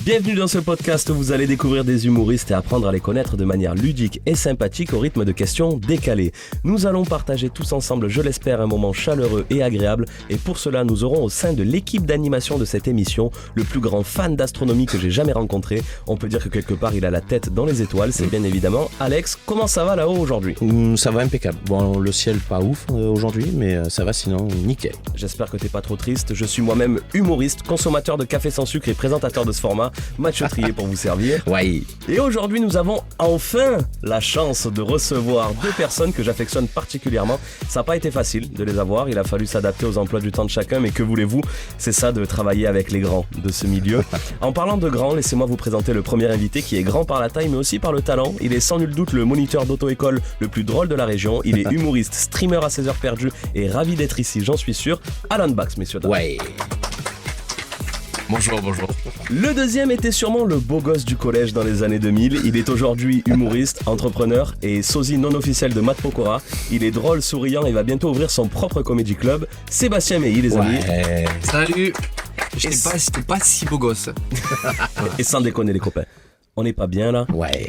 Bienvenue dans ce podcast où vous allez découvrir des humoristes et apprendre à les connaître de manière ludique et sympathique au rythme de questions décalées. Nous allons partager tous ensemble, je l'espère, un moment chaleureux et agréable, et pour cela nous aurons au sein de l'équipe d'animation de cette émission le plus grand fan d'astronomie que j'ai jamais rencontré. On peut dire que quelque part il a la tête dans les étoiles, c'est bien évidemment Alex. Comment ça va là-haut aujourd'hui ? Ça va impeccable. Bon, le ciel pas ouf aujourd'hui, mais ça va sinon nickel. J'espère que t'es pas trop triste. Je suis moi-même humoriste, consommateur de café sans sucre et présentateur de ce format. Mathieu Trier pour vous servir. Ouais. Et aujourd'hui nous avons enfin la chance de recevoir deux personnes que j'affectionne particulièrement. Ça n'a pas été facile de les avoir, il a fallu s'adapter aux emplois du temps de chacun, mais que voulez-vous, c'est ça de travailler avec les grands de ce milieu. En parlant de grands, laissez-moi vous présenter le premier invité qui est grand par la taille mais aussi par le talent. Il est sans nul doute le moniteur d'auto-école le plus drôle de la région. Il est humoriste, streamer à ses heures perdues et ravi d'être ici, j'en suis sûr. Alan Bax, messieurs. Ouais. Bonjour. Le deuxième était sûrement le beau gosse du collège dans les années 2000. Il est aujourd'hui humoriste, entrepreneur et sosie non officiel de Matt Pokora. Il est drôle, souriant et va bientôt ouvrir son propre comedy club. Sébastien Meilly, les amis. Salut. J'étais pas si beau gosse. Et sans déconner les copains, on n'est pas bien là ? Ouais.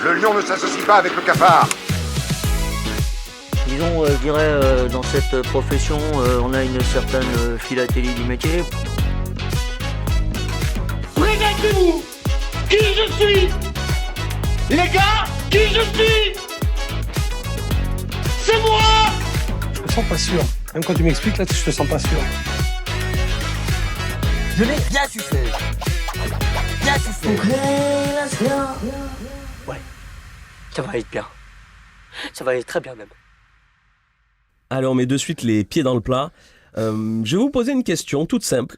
Le lion ne s'associe pas avec le cafard. Disons, je dirais, dans cette profession, on a une certaine philatélie du métier. Présentez-vous. Qui je suis? Les gars, qui je suis? C'est moi. Je me sens pas sûr. Même quand tu m'expliques, là, je te sens pas sûr. Je l'ai bien su faire. Bien su faire. Ouais, ça va être bien. Ça va aller très bien même. Allez, on met de suite les pieds dans le plat. Je vais vous poser une question toute simple,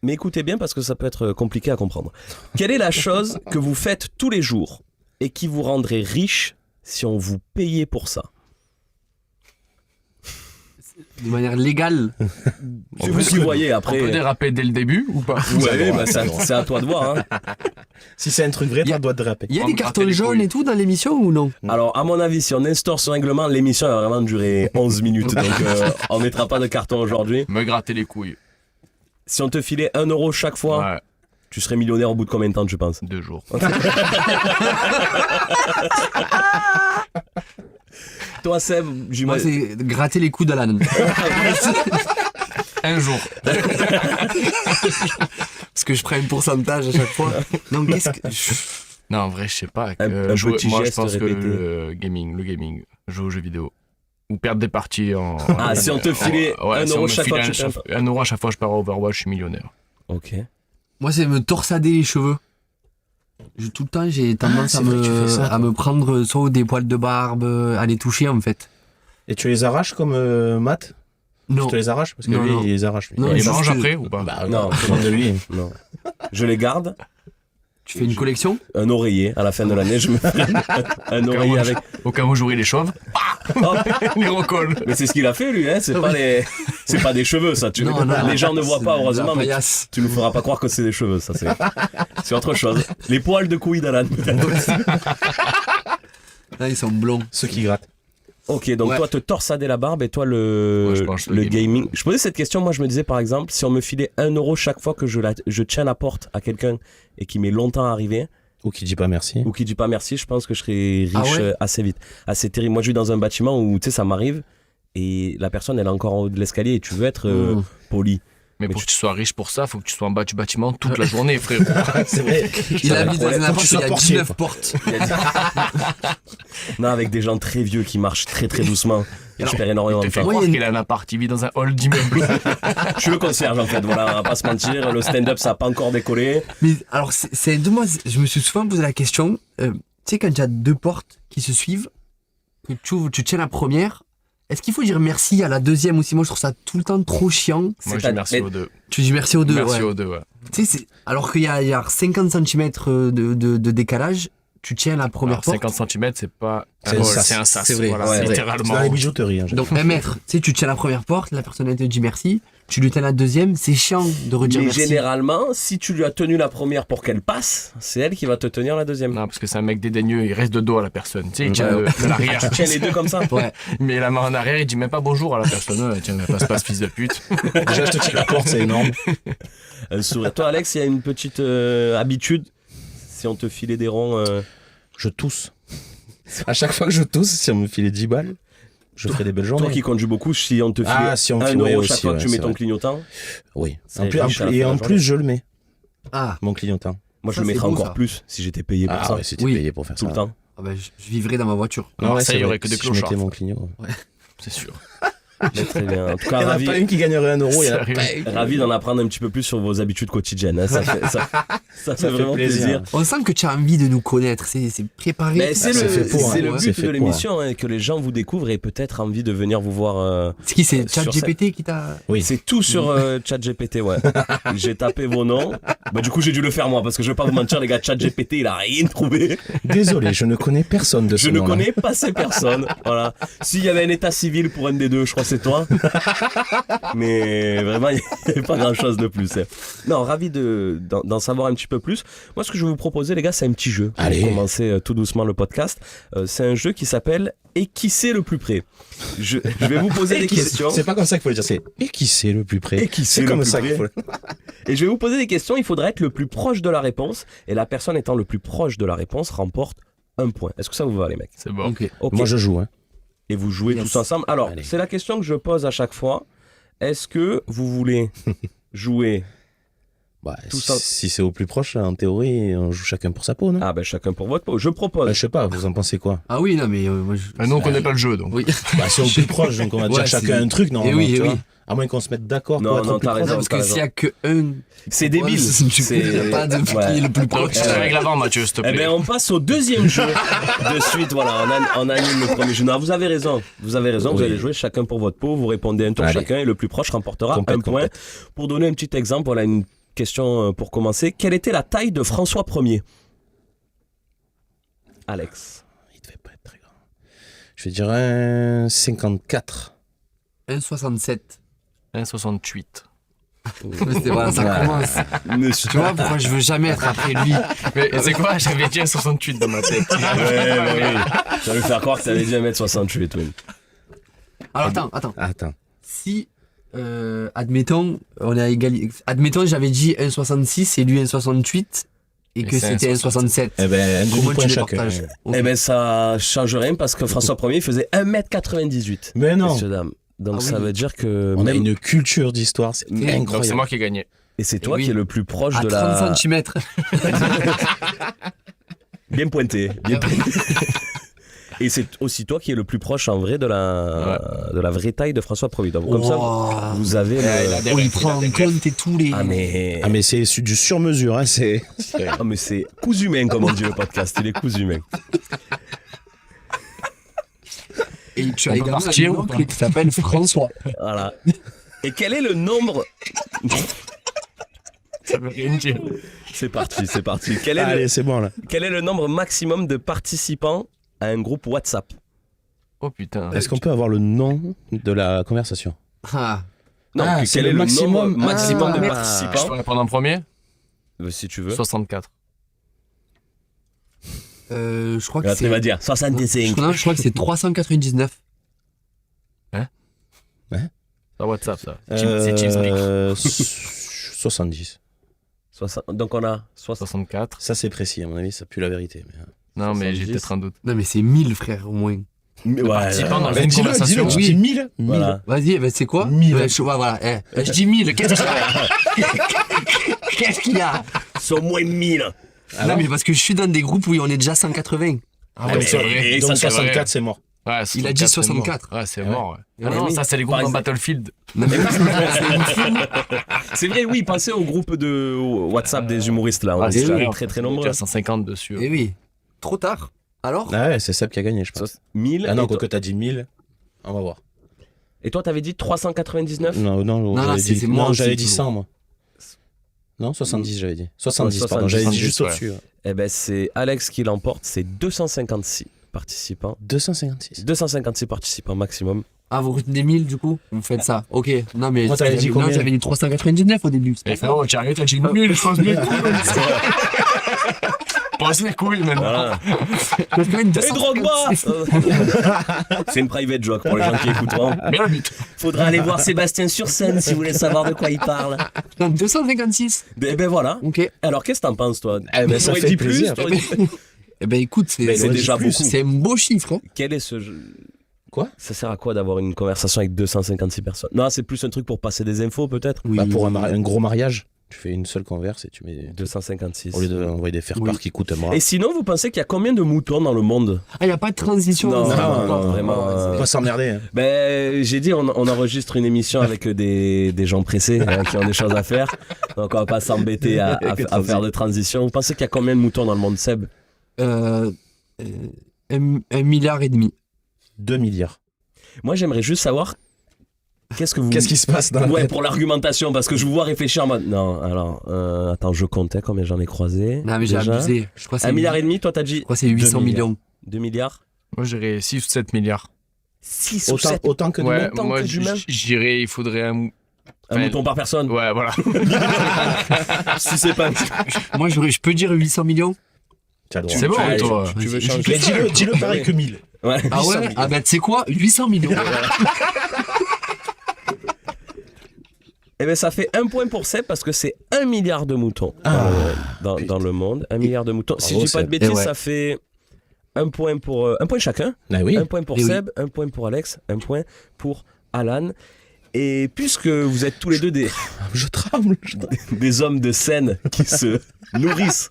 mais écoutez bien parce que ça peut être compliqué à comprendre. Quelle est la chose que vous faites tous les jours et qui vous rendrait riche si on vous payait pour ça ? De manière légale. C'est vous qui voyez après. On peut déraper dès le début ou pas? Ouais, bah c'est à toi de voir. Hein. Si c'est un truc vrai, tu dois te déraper. Il y a des cartons jaunes et tout dans l'émission ou non? Alors, à mon avis, si on instaure ce règlement, l'émission va vraiment durer 11 minutes. Donc, on ne mettra pas de carton aujourd'hui. Me gratter les couilles. Si on te filait 1 euro chaque fois, Ouais. tu serais millionnaire au bout de combien de temps, tu penses ? 2 jours. Toi, Seb, Moi, j'imagine. c'est gratter les coups d'Alan. Un jour. Parce que je prends un pourcentage à chaque fois. Non, qu'est-ce que... Non, en vrai, je sais pas. Un petit moi, je geste pense que répété. le gaming, jouer aux jeux vidéo. Ou perdre des parties en... Ah, si on te filait 1 si on euro me chaque fois, filait tu peux. 1 euro à chaque fois que je pars à Overwatch, je suis millionnaire. Ok. Moi, c'est me torsader les cheveux. Tout le temps, j'ai tendance c'est vrai que tu fais ça, à me prendre soit des poils de barbe, à les toucher en fait. Et tu les arraches comme Matt? Non. Tu te les arraches? Parce que Non, lui, non. il les arrache. Lui. Non, il je mange mange après. après ou pas? Bah Non. non, demande de lui. Non. Je les garde. Tu fais une collection? Un oreiller. À la fin de l'année, je me ferai un oreiller avec. Au cas où j'aurai les chauves, Hop. les recolle. Mais c'est ce qu'il a fait, lui. Hein. C'est pas des cheveux, ça. Les gens ne voient pas, heureusement. Mais tu nous feras pas croire que c'est des cheveux, ça. C'est autre chose. Les poils de couilles d'Alan, peut-être. Là, ils sont blonds. Ceux qui grattent. Ok, donc Ouais. toi, te torsader la barbe et toi, Moi, je pense le gaming. Je posais cette question, moi, je me disais, par exemple, si on me filait 1 euro chaque fois que je tiens la porte à quelqu'un et qui met longtemps à arriver, Ou qui dit pas merci. ou qui dit pas merci, je pense que je serais riche Ah ouais assez vite. Assez terrible. Moi, je vis dans un bâtiment où, tu sais, ça m'arrive et la personne, elle est encore en haut de l'escalier et tu veux être poli. Mais pour que tu sois riche pour ça, faut que tu sois en bas du bâtiment toute la journée, frérot. C'est vrai. Il habite dans un Faut que appart tu où il y sois a portier, 19 quoi. portes. Non, avec des gens très vieux qui marchent très très doucement. Et je perds énormément Il de te fait temps. croire qu'il a un appart, il vit dans un hall d'immeuble. Je suis le concierge en fait, voilà, on va pas se mentir. Le stand-up, ça a pas encore décollé. Mais alors, c'est de moi, je me suis souvent posé la question, tu sais, quand tu as 2 portes qui se suivent, que tu ouvres, tu tiens la première, est-ce qu'il faut dire merci à la deuxième aussi? Moi, je trouve ça tout le temps trop chiant. Moi, je dis merci aux deux. Oh, Tu dis merci aux deux, Bah, ouais. Merci aux deux, ouais. Ah, Tu sais, alors qu'il y a 50 cm de décalage, tu tiens la première Alors, porte. 50 cm, c'est pas C'est un sas. c'est un sas. C'est vrai. Voilà, Ouais, ouais. littéralement. C'est dans les bijouteries. Donc 1 mètre, tu sais, tu tiens la première porte, la personne elle te dit merci, tu lui tiens la deuxième, c'est chiant de redire Mais merci. généralement, si tu lui as tenu la première pour qu'elle passe, c'est elle qui va te tenir la deuxième. Non, parce que c'est un mec dédaigneux, il reste de dos à la personne. Tu sais, il tient de l'arrière. Tu tiens les deux comme ça. Ouais. Il met la main en arrière, il dit même pas bonjour à la personne. Tiens, passe fils de pute. Déjà, je te tiens la porte, c'est énorme. Un sourire. Toi, Alex, il y a une petite habitude. Si on te filait des ronds. Je tousse. À chaque fois que je tousse, si on me filait 10 balles, je ferais des belles journées. Toi qui conduis beaucoup, si on te filait si on me 1 filait euro chaque aussi, fois que ouais, tu mets c'est ton vrai. clignotant. Oui. C'est En plus, riche à la fin de la en journée. plus, je le mets, Ah, mon clignotant. Moi, je Ça, le c'est mettrais beau, encore ça. plus si j'étais payé pour Ah ça. ouais, c'était Oui. payé pour faire Tout ça. le temps. ah bah, je vivrais dans ma voiture. Non, ça, il y c'est aurait vrai. que des Si je mettais clochards. mon clignot. C'est sûr. Mais très bien. En tout Il cas, n'y en a ravi, pas une qui gagnerait 1 euro. Il y en a Sérieux. pas une. ravi d'en apprendre un petit peu plus sur vos habitudes quotidiennes. Hein. Ça fait fait vraiment plaisir. plaisir. On sent que tu as envie de nous connaître, c'est préparé. Mais c'est c'est fait pour, c'est hein. le C'est but fait de pour, l'émission, hein, que les gens vous découvrent et peut-être envie de venir vous voir. C'est qui, c'est sur ChatGPT qui t'a... Oui. C'est tout sur ChatGPT, ouais. J'ai tapé vos noms. Bah, du coup, j'ai dû le faire moi parce que je vais pas vous mentir, les gars. ChatGPT, il a rien trouvé. Désolé, je ne connais personne de ce Je ne nom-là. connais pas ces personnes. Voilà. S'il y avait un état civil pour un des deux, je crois que c'est toi. Mais vraiment, il n'y avait pas grand chose de plus. Hein. Non, ravi d'en savoir un petit peu plus. Moi, ce que je vais vous proposer, les gars, c'est un petit jeu. Allez. Pour commencer tout doucement le podcast. C'est un jeu qui s'appelle Et qui c'est le plus près. Je vais vous poser des questions. C'est pas comme ça qu'il faut le dire, c'est et qui c'est le plus près. Et qui c'est C'est le comme plus ça près. qu'il faut le Et je vais vous poser des questions. Il faudra être le plus proche de la réponse. Et la personne étant le plus proche de la réponse remporte 1 point. Est-ce que ça vous va, les mecs? C'est bon. Ok. Ok. Moi, je joue. Hein. Et vous jouez Yes. tous ensemble. Alors, Allez. c'est la question que je pose à chaque fois. Est-ce que vous voulez jouer Bah, Tout si ça. si c'est au plus proche, en théorie, on joue chacun pour sa peau, non? Ah ben chacun pour votre peau. Je propose. Bah, je sais pas, vous en pensez quoi? Ah oui, non, mais moi, Nous, on connaît pas le jeu, donc. Oui. Bah, c'est au plus proche, donc on va dire Ouais, chacun c'est- un truc, normalement. oui, tu oui. vois. À moins qu'on se mette d'accord Non, pour être non, au plus t'as proche. raison. Non, parce que t'as s'il y a que un... C'est débile. Du coup, il n'y a pas de qui est le plus Donc, proche. tu te règles avant, Mathieu, s'il te Eh plaît. ben on passe au deuxième jeu de suite. Voilà, on annule le premier jeu. Non, vous avez raison. Vous avez raison. Vous Oui. allez jouer chacun pour votre peau. Vous répondez un tour Allez. chacun et le plus proche remportera Compète, un point. compète. Pour donner un petit exemple, voilà une question pour commencer. Quelle était la taille de François Ier? Alex. Il devait pas être très grand. Je vais dire un 54. 1,67. 1,68. C'est voilà, ça commence. Monsieur. Tu vois pourquoi je veux jamais être après lui. Mais c'est quoi? J'avais dit 1,68 dans ma tête. Ouais. J'allais faire croire que t'avais dit 1m68. Oui. Alors attends. Attends. Si, admettons, on est à égalité. Admettons, j'avais dit 1,66 et lui 1,68 et que Et c'est c'était 1,67. Eh ben, un Comment demi-point tu les chacun. partages? Ok. Eh ben ça change rien parce que François Ier il faisait 1m98. Mais non. Messieurs, dames. Donc Ah ça oui. veut dire que On a même- une culture d'histoire, c'est Donc, Donc, c'est incroyable. moi qui ai gagné. et c'est toi oui. qui es le plus proche À de 30 la cm. bien pointé, bien pointé. Et c'est aussi toi qui es le plus proche en vrai de la vraie taille de François Ier. Donc comme ça vous avez le... Oh, il prend en compte et tous les. Ah mais Ah, mais c'est du sur-mesure, hein, c'est. ah, mais c'est cousu humain comme on dit le podcast, il est cousu humain. Et tu as On peut également partir un ou oncle pas qui s'appelle François. Voilà. Et quel est le nombre Ça veut rien dire. C'est parti, c'est parti. Quel est, Allez, c'est bon là. quel est le nombre maximum de participants à un groupe WhatsApp? Oh putain. Est-ce qu'on peut avoir le nom de la conversation? Ah. Non, Ah, quel c'est est le le maximum. nombre maximum Ah. de Je participants? peux répondre en premier? Si tu veux. 64. Je crois que Là, tu vas c'est. dire 65. Non, je crois que c'est 399. Sur WhatsApp, ça. C'est Teams Brick. 70. Donc on a 60. 64. Ça, c'est précis, à mon avis, ça pue la vérité. Mais... Non, mais j'ai 70. peut-être un doute. Non, mais c'est 1000, frère, au moins. Participants dans Ben, une dis-le, conversation. dis-le, tu Oui. dis 1000. Voilà. Vas-y, ben, c'est quoi 1000. Voilà. Je dis 1000. Qu'est-ce qu'il y a Qu'est-ce qu'il y a C'est au moins 1000. Non, mais parce que je suis dans des groupes où on est déjà 180. Ah Donc, ouais, c'est vrai. et donc ça, c'est 64, c'est mort. Ouais, Il a dit 64, c'est mort. 64. Ouais, c'est Ah ouais. mort. Ouais. Ah Ouais, non, oui. ça, c'est les groupes Par dans exemple. Battlefield. Non, mais C'est vrai, oui, passez au groupe de WhatsApp des humoristes là. On Ah, est c'est déjà vrai. très très Il y a nombreux. déjà 150 dessus. Eh oui. Trop tard. Alors Ah ouais, c'est Seb qui a gagné, je pense. 1000. Ah non, et, quoi que t'as dit 1000, on va voir. et toi, t'avais dit 399? Non, non, j'avais c'est dit, moi non, aussi, j'avais dit toujours. 100, moi. Non, 70 j'avais dit. 70, Ouais, pardon, j'avais dit 70, juste ouais. au-dessus. Eh ben, c'est Alex qui l'emporte, c'est 256 participants. 256. 256 participants maximum. Ah, vous retenez 1000 du coup? Vous faites ça. Ok. Non, mais. Moi, t'avais dit non, combien? j'avais dit 399 au début. c'est Et pas ça. frérot, tu arrives, t'as dit 1000, je pense bien. Passe les couilles maintenant. Voilà. Parce que même Et 256. Drogba C'est une private joke pour les gens qui écouteront. Bien vite. Faudra aller voir Sébastien sur scène si vous voulez savoir de quoi il parle. Non, 256. Eh ben voilà. Ok. Alors qu'est-ce que t'en penses toi? Eh ben, ça T'aurais fait dit plaisir. t'aurais dit- Eh ben écoute, Mais c'est c'est déjà beaucoup. C'est un beau chiffre. Hein. Quel est ce jeu? Quoi? Ça sert à quoi d'avoir une conversation avec 256 personnes? Non, c'est plus un truc pour passer des infos peut-être. Oui. Bah, pour un gros mariage, tu fais une seule converse et tu mets. 256. Au lieu d'envoyer des faire-part Oui. qui coûtent un bras. Et sinon, vous pensez qu'il y a combien de moutons dans le monde? Ah, il n'y a pas de transition. Non, dans ça. non, vraiment, Faut pas s'emmerder. Hein. Ben, j'ai dit, on enregistre une émission avec des gens pressés qui ont des choses à faire. Donc, on va pas s'embêter à faire de transition. Vous pensez qu'il y a combien de moutons dans le monde, Seb? 1,5 milliard. 2 milliards. Moi, j'aimerais juste savoir qu'est-ce que vous. Qu'est-ce qui se passe dans la Ouais, tête? pour l'argumentation, parce que je vous vois réfléchir en mode. Non, alors, attends, je comptais combien j'en ai croisé. Non, mais j'ai déjà. abusé. Je crois que c'est 1,5 milliard, toi, t'as dit Je crois que c'est 800 2 millions. 2 milliards? Moi, j'irais 6 ou 7 milliards. 6 ou 7 Autant que Ouais, du moi, d'humains. j'irais, il faudrait un. Un mouton par personne. Ouais, voilà. Si c'est pas. Moi, je peux dire 800 millions. T'as le droit. C'est bon, Allez, toi. tu veux Vas-y. changer? Mais dis-le pareil que 1000. Ouais. Ah 800 ouais? millions. Ah bah tu sais quoi? 800 millions. Eh ben, ça fait 1 point pour Seb parce que c'est 1 milliard de moutons dans le monde. 1 milliard de moutons. Si je Bravo, dis pas de Seb. bêtises, Eh ouais. ça fait 1 point pour 1 point chacun. Ah oui. 1 point pour Eh oui. Seb, 1 point pour Alex, 1 point pour Alan. Et puisque vous êtes tous les deux Je tremble. des hommes de scène qui se nourrissent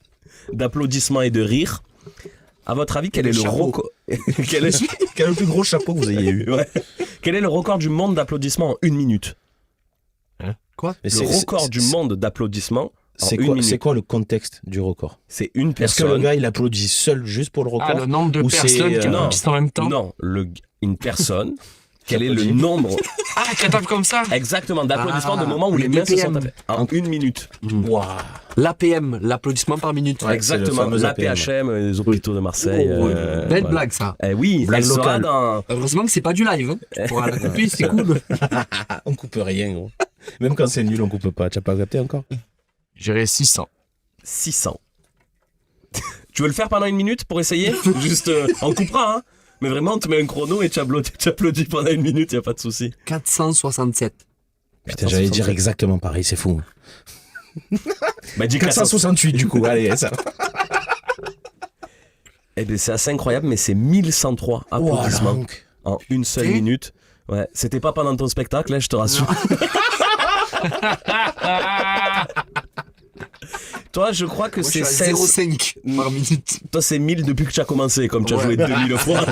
d'applaudissements et de rires, à votre avis, quel est le chapeau. record quel est... Quel est le plus gros chapeau que vous ayez eu? Ouais. Quel est le record du monde d'applaudissements en 1 minute? Quoi? Mais Le record du monde d'applaudissements en C'est 1 quoi, minute. c'est quoi le contexte du record? C'est une Est-ce que le personne. gars il applaudit seul juste pour le record? Ah, le nombre de Ou c'est, personnes qui non. applaudissent en même temps. Non, une personne. Quel est le nombre Ah, qui tape comme ça. exactement d'applaudissements Ah, de moments où le les mains se sont BPM. tapées en 1 minute? Waouh. L'APM, l'applaudissement par minute. Ouais, Exactement. c'est le fameux L'APHM, les hôpitaux de Marseille. Oh, ouais. Belle voilà. blague ça. Eh oui, Blague elle sera locale. dans. Heureusement que c'est pas du live. Hein. Tu pourras la couper, c'est cool. Ah, on coupe rien, gros. Même quand c'est nul, on coupe pas. Tu as pas capté encore? J'irais 600. 600. Tu veux le faire pendant 1 minute pour essayer? Juste, on coupera, hein. Mais vraiment, on te met un chrono et tu applaudis pendant 1 minute, y a pas de souci. 467. Putain, j'allais dire exactement pareil, c'est fou. Bah, dis 468 du coup, allez, ça. Eh ben, c'est assez incroyable, mais c'est 1103 applaudissements donc. en une seule Et minute. Ouais, c'était pas pendant ton spectacle, là, je te rassure. Toi, je crois que Moi, c'est je suis à 16. 0,5 par minute. Toi, c'est 1000 depuis que tu as commencé, comme tu as Ouais. joué 2000 fois.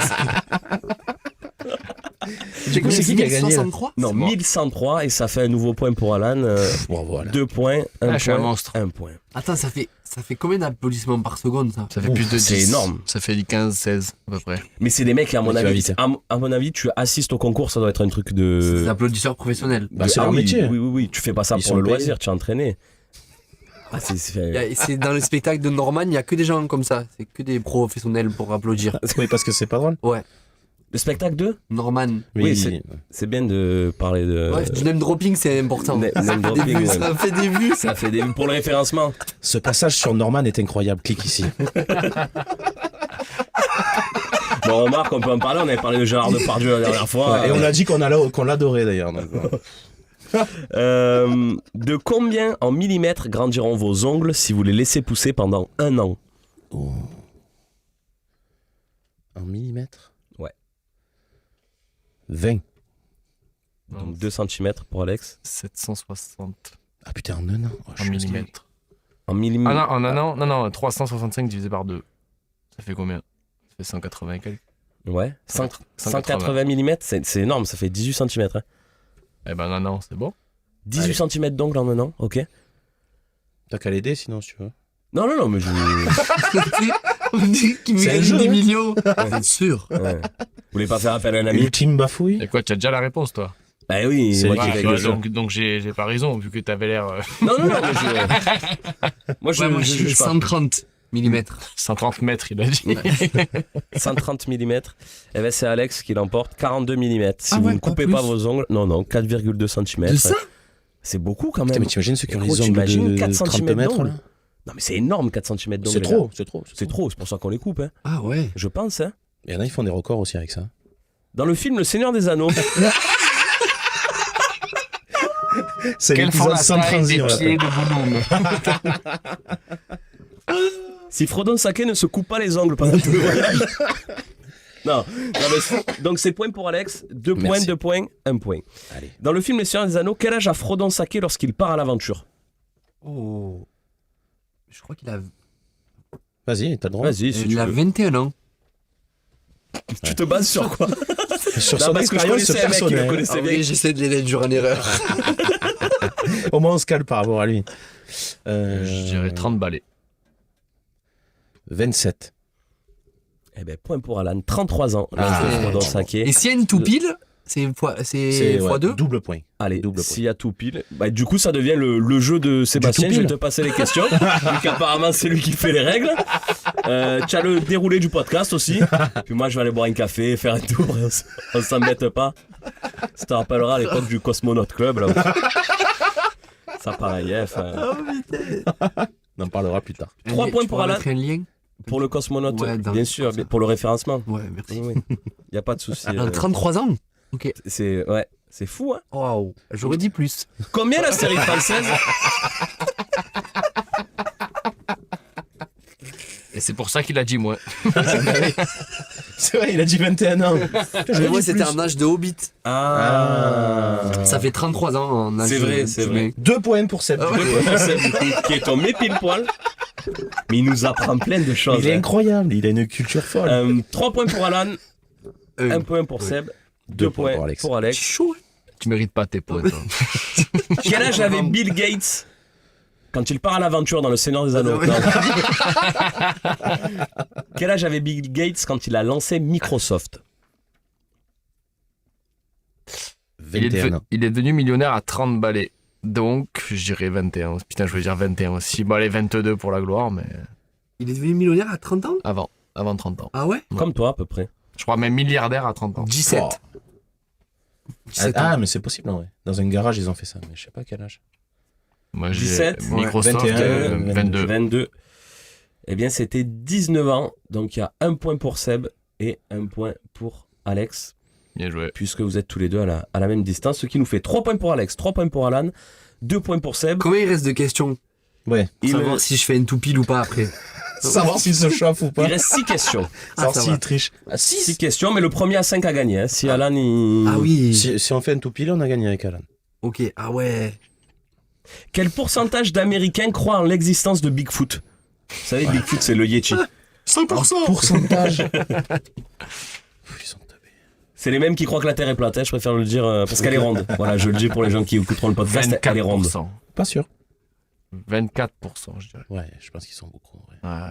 Du coup, c'est qui a gagné là? 1063? Non, 1103 et ça fait un nouveau point pour Alan. Bon, voilà. 2 points, 1 Ah, je suis un point, monstre. 1 point. Attends, ça fait combien d'applaudissements par seconde ça? Ça fait plus de 10. c'est énorme. Ça fait 15, 16 à peu près. Mais c'est des mecs, à mon Mais tu vas avis, vite. à mon avis, tu assistes au concours, ça doit être un truc C'est de. des applaudisseurs professionnels. Bah, c'est leur oui, métier. Oui, tu fais pas ça Ils pour sont le payés. loisir, tu es entraîné. Ah, C'est dans le spectacle de Norman, il y a que des gens comme ça. C'est que des professionnels pour applaudir. Oui, parce que c'est pas drôle. Ouais, Le spectacle 2 Norman. Oui, c'est bien de parler de. Ouais, du name dropping, c'est important. Name Ça fait des dropping, vues, ouais. ça fait des vues. Ça fait des. Pour le référencement. Ce passage sur Norman est incroyable. Clique ici. Bon, remarque, on peut en parler, on avait parlé de Gérard Depardieu la dernière fois. Et on a dit qu'on l'adorait d'ailleurs. donc. De combien en millimètres grandiront vos ongles si vous les laissez pousser pendant 1 an? En millimètres? Ouais. 20. Donc 2 cm pour Alex. 760 Ah putain, en un an. Oh, je en suis millimètres. En millimètres. Ah non, en un an, non, 365 divisé par 2. Ça fait combien? Ça fait 180 et quelques. Ouais. 180 180 mm, c'est énorme, ça fait 18 cm. Hein. Eh ben non, non, c'est bon. 18 cm d'ongles en 1 an, ok. T'as qu'à l'aider sinon, si tu veux. Non, mais je. On dit qu'il me C'est un gagne jeu, des hein. millions. C'est sûr. Ouais. Vous voulez pas faire appel à un ami? Ultime bafouille. Et quoi, tu as déjà la réponse, toi? Bah oui, C'est moi lui qui qui fais fait le le jeu. donc j'ai pas raison, vu que t'avais l'air Non, mais moi je Ouais, moi, je juge pas. 130 mm. 130 mètres, il a dit. 130 mm. Et ben c'est Alex qui l'emporte, 42 mm. Si Ah vous ouais, ne pas coupez plus. pas vos ongles, non, 4,2 cm. De ça C'est beaucoup quand Putain, même. mais t'imagines ceux qui ont Gros, les ongles t'imagines de 4 30 cm mètres d'ongles. là. Non, mais c'est énorme, 4 cm d'ongles. C'est les trop, gars. c'est trop. C'est trop, c'est pour ça qu'on les coupe, hein. Ah ouais. Je pense, hein. Il y en a, ils font des records aussi avec ça. Dans le film Le Seigneur des Anneaux, C'est Quelle font l'épisode la sans taille transi, des on pieds l'appelle. de Gollum. si Frodon Sake ne se coupe pas les ongles pendant tout le voyage. Non, donc c'est point pour Alex, 2 points, Merci. 2 points, 1 point. Allez. Dans le film Le Seigneur des Anneaux, quel âge a Frodon Sake lorsqu'il part à l'aventure? Oh. Je crois qu'il a, Vas-y, t'as le droit. Vas-y, si tu il a veux. 21 ans. Tu te bases sur quoi? Sur Non, son parce que je expérience connaissais un mec qui le personnelle. connaissait Ah bien. oui, j'essaie de les dur en erreur. Au moins, on se calme par rapport à lui. Je dirais 30 balais. 27. Eh ben, point pour Alan, 33 ans. Ah. L'âge de Frodon Sake. Et s'il y a une tout pile, c'est fois 2. double point. Allez, Double s'il y a tout pile, bah, du coup ça devient le jeu de Sébastien. tout Je vais pile. te passer les questions. Vu qu'apparemment c'est lui qui fait les règles. Tu as le déroulé du podcast aussi. Puis moi je vais aller boire un café, faire un tour. On s'embête pas. Ça te rappellera à l'époque du Cosmonaute Club. Là, ça pareil, hein, On en parlera plus tard. 3 points pour Alan. Un lien. Pour le Cosmonaute, Ouais, bien sûr, mais pour le référencement. Ouais, merci. Oui, il n'y a pas de souci. Ah, 33 ans. Ok. C'est fou, hein. Waouh. J'aurais dit plus. Combien la série française? Et c'est pour ça qu'il a dit moins. C'est vrai, il a dit 21 ans. Moi, c'était un âge de Hobbit. Ah. Ça fait 33 ans en âge C'est de- vrai, c'est de- vrai. 2 points pour Seb. Qui est tombé pile poil. Mais il nous apprend plein de choses. Il est hein. incroyable, il a une culture folle. 3 points pour Alan, 1 point pour Seb, 2 points pour Alex. Chaud. Tu mérites pas tes points, toi. Quel âge avait Bill Gates quand il part à l'aventure dans Le Seigneur des Anneaux? Non. Quel âge avait Bill Gates quand il a lancé Microsoft? 21 ans. Il est devenu millionnaire à 30 balais. Donc, je dirais 21. Putain, je veux dire 21 aussi. Bon, allez, 22 pour la gloire, mais Il est devenu millionnaire à 30 ans. avant 30 ans. Ah ouais. Comme toi à peu près. Je crois même milliardaire à 30 ans. 17. Oh. 17 ans. Ah, mais c'est possible, en vrai. Dans un garage, ils ont fait ça, mais je sais pas quel âge. Moi, j'ai 17, Microsoft, 21, 22. 22. Eh bien, c'était 19 ans. Donc, il y a 1 point pour Seb et 1 point pour Alex. Bien joué. Puisque vous êtes tous les deux à la même distance. Ce qui nous fait 3 points pour Alex, 3 points pour Alan, 2 points pour Seb. Combien il reste de questions? Ouais. Pour savoir si je fais une toupile ou pas après. Savoir s'il se chauffe ou Il pas. reste 6 questions. Savoir ça s'il va. triche. Ah, 6 questions, mais le premier à 5 a gagné. Hein. Si Alan, il... Ah oui. Si on fait un tout pile, on a gagné avec Alan. Ok. Ah ouais. Quel pourcentage d'Américains croient en l'existence de Bigfoot? Vous savez, Bigfoot, c'est le Yeti. 100%. Pourcentage. Ils sont tapés. C'est les mêmes qui croient que la Terre est plate. Hein. Je préfère le dire parce qu'elle est ronde. Voilà, je le dis pour les gens qui écouteront le podcast. Elle est ronde. 24%. Pas sûr. 24%, je dirais. Ouais, je pense qu'ils sont beaucoup. Ouais. Ouais.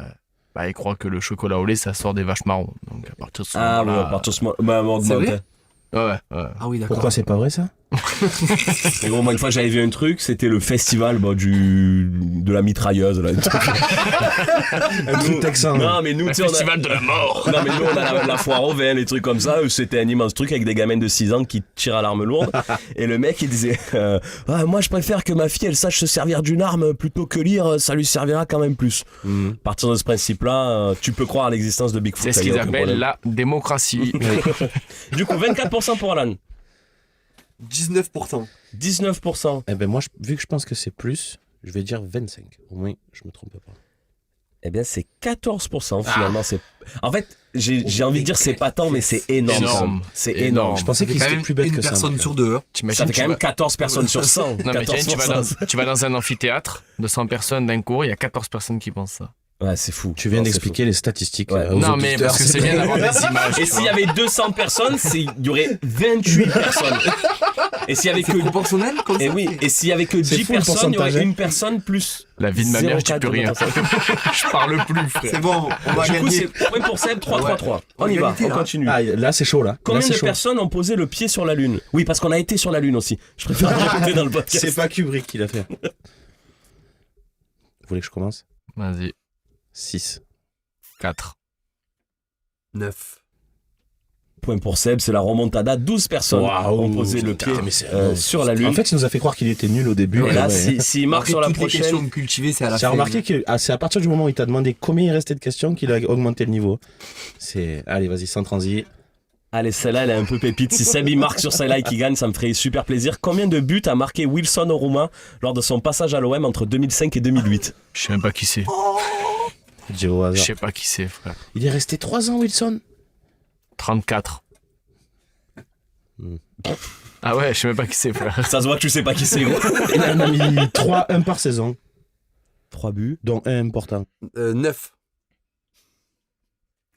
Bah, il croit que le chocolat au lait, ça sort des vaches marrons. Donc, à partir de ce Ah oui, moment-là... à partir de ce moment. Bah, on C'est augmente, vrai hein. Ouais. Ah oui, d'accord. Pourquoi c'est pas vrai ça? Et gros, moi, une fois, j'avais vu un truc, c'était le festival de la mitrailleuse. Là. Un truc texan. Non, mais nous, tu sais, on a... Festival de la mort. Non, mais nous, on a la foire au vin, les trucs comme ça. C'était un immense truc avec des gamins de 6 ans qui tirent à l'arme lourde. Et le mec, il disait ah, moi, je préfère que ma fille, elle sache se servir d'une arme plutôt que lire, ça lui servira quand même plus. À partir de ce principe-là, tu peux croire à l'existence de Bigfoot. C'est ce ça y a qu'ils aucun appellent problème. la démocratie. Du coup, 24% pour Alan, 19%. 19%. Eh ben moi, vu que je pense que c'est plus, je vais dire 25. Au moins, je me trompe pas. Eh bien, c'est 14% finalement. C'est... En fait, j'ai envie de dire c'est pas tant, mais c'est énorme. Énorme. C'est Énorme. énorme. Je pensais qu'ils Quand étaient même plus bêtes une que ça. personne moi. sur deux. Hein. Ça T'imagines, fait quand même 14 personnes sur 100. Non, mais tiens, 14%. tu vas dans un amphithéâtre de 100 personnes d'un cours, il y a 14 personnes qui pensent ça. Ouais, c'est fou. Tu viens Non, c'est d'expliquer les statistiques Ouais. aux Non, mais auditeurs. parce que c'est bien d'avoir des images. fou. Et s'il y avait 200 personnes, il y aurait 28 personnes. Et s'il y avait C'est que proportionnel comme ça. et oui, et s'il y avait que C'est 10 fou, le personnes, il y aurait pourcentage, hein. une personne plus. La vie de ma mère, je dis 0,4 plus rien. Je parle plus, frère. C'est bon, on va Du coup, gagner. c'est point pour Seb, 3-3-3. On y va, Égalité, on là. continue. Ah, là, c'est chaud, là. Combien Là, c'est de chaud. personnes ont posé le pied sur la Lune? Oui, parce qu'on a été sur la Lune aussi. Je préfère le répéter dans le podcast. C'est pas Kubrick qui l'a fait. Vous voulez que je commence? Vas-y, 6. 4. 9. Point pour Seb, c'est la remontada. 12 personnes ont posé le pied sur la Lune. En fait, il nous a fait croire qu'il était nul au début. Et là, Ouais. s'il marque Après, sur la toutes les prochaine. questions cultivées, c'est à la Tu as fin. remarqué que c'est à partir du moment où il t'a demandé combien il restait de questions qu'il a augmenté le niveau. Allez, vas-y, sans transi. Allez, celle-là, elle est un peu pépite. Si Seb il marque sur celle-là et qu'il gagne, ça me ferait super plaisir. Combien de buts a marqué Wilson Oruma lors de son passage à l'OM entre 2005 et 2008? Je sais même pas qui c'est. Je dis au Je hasard. sais pas qui c'est, frère. Il est resté 3 ans, Wilson. 34. Ah ouais, je sais même pas qui c'est, frère. Ça se voit que tu sais pas qui c'est, gros. Il en a mis 3, 1 par saison, 3 buts. dont un important. 9.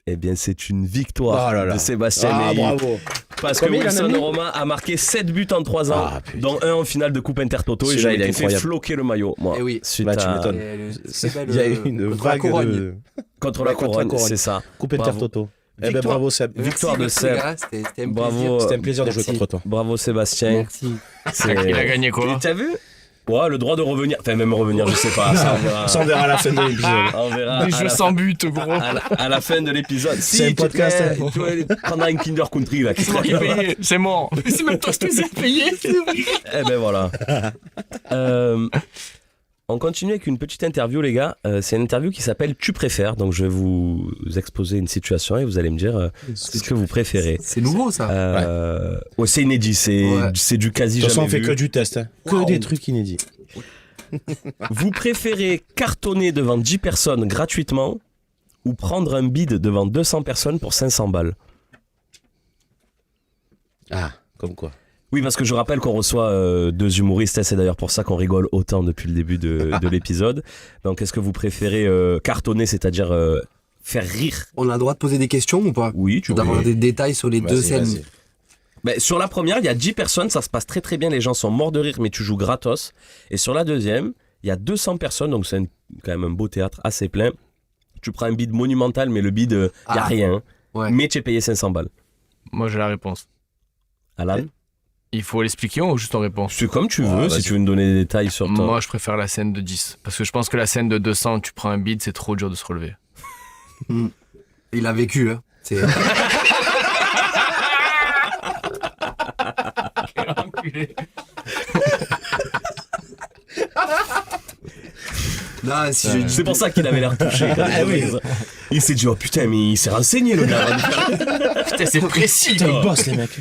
Eh bien, c'est une victoire Oh là là. de Sébastien Ah, Meilly. bravo. Parce que Combien il en a Wilson mis Oruma a marqué 7 buts en 3 ans, Ah, putain. dont un en finale de Coupe Intertoto. Et Celui-là, j'ai il est été fait incroyable. floquer le maillot, moi. Eh oui. Suite Bah, tu à- m'étonnes. Il y a eu une contre la vague couronne. de Contre Ouais, la contre la couronne, couronne. c'est ça. Coupe Bravo. Intertoto. Eh ben Victoire. bravo Seb. Victoire de Merci, Seb. les gars, c'était un Bravo. plaisir. C'était un plaisir de jouer Merci. contre toi. Bravo Sébastien. Merci. C'est- Il a gagné Et quoi? t'as vu? Ouais, le droit de revenir. Enfin, même revenir, je sais pas. Ça, on verra. Ça, on verra à la fin de l'épisode. On verra Des à jeux la sans but, gros. à la fin de l'épisode. C'est un podcast, hein. Tu vas prendre un Kinder Country là. C'est moi qui ai payé, c'est mort. C'est même toi qui les ai payés. Eh ben voilà. On continue avec une petite interview, les gars. C'est une interview qui s'appelle Tu préfères. Donc je vais vous exposer une situation et vous allez me dire ce que vous préférez. C'est nouveau ça. Ouais, c'est inédit. C'est du quasi De toute façon, jamais on fait vu. que du test. Hein. Que Wow. des trucs inédits. Vous préférez cartonner devant 10 personnes gratuitement ou prendre un bid devant 200 personnes pour 500 balles? Ah, comme quoi. Oui, parce que je rappelle qu'on reçoit 2 humoristes, et c'est d'ailleurs pour ça qu'on rigole autant depuis le début de l'épisode. Donc, est-ce que vous préférez cartonner, c'est-à-dire faire rire? On a le droit de poser des questions ou pas? Oui, tu D'avoir des détails sur les deux Vas-y, scènes. vas-y. Ben, sur la première, il y a 10 personnes, ça se passe très très bien, les gens sont morts de rire, mais tu joues gratos. Et sur la deuxième, il y a 200 personnes, donc c'est quand même un beau théâtre assez plein. Tu prends un bid monumental, mais le bid, il n'y a Ah. rien. Ouais. Mais tu es payé 500 balles. Moi, j'ai la réponse. Alan? Il faut l'expliquer ou juste en réponse? C'est comme tu veux, Ah, si vas-y. tu veux me donner des détails sur toi. Moi, je préfère la scène de 10. Parce que je pense que la scène de 200, tu prends un bid, c'est trop dur de se relever. Il a vécu, hein. C'est... Non, si je dis- C'est pour ça qu'il avait l'air touché. quand Ah oui. Il s'est dit, oh putain, mais il s'est renseigné le gars. Putain, c'est précis. Putain, ils bossent les mecs.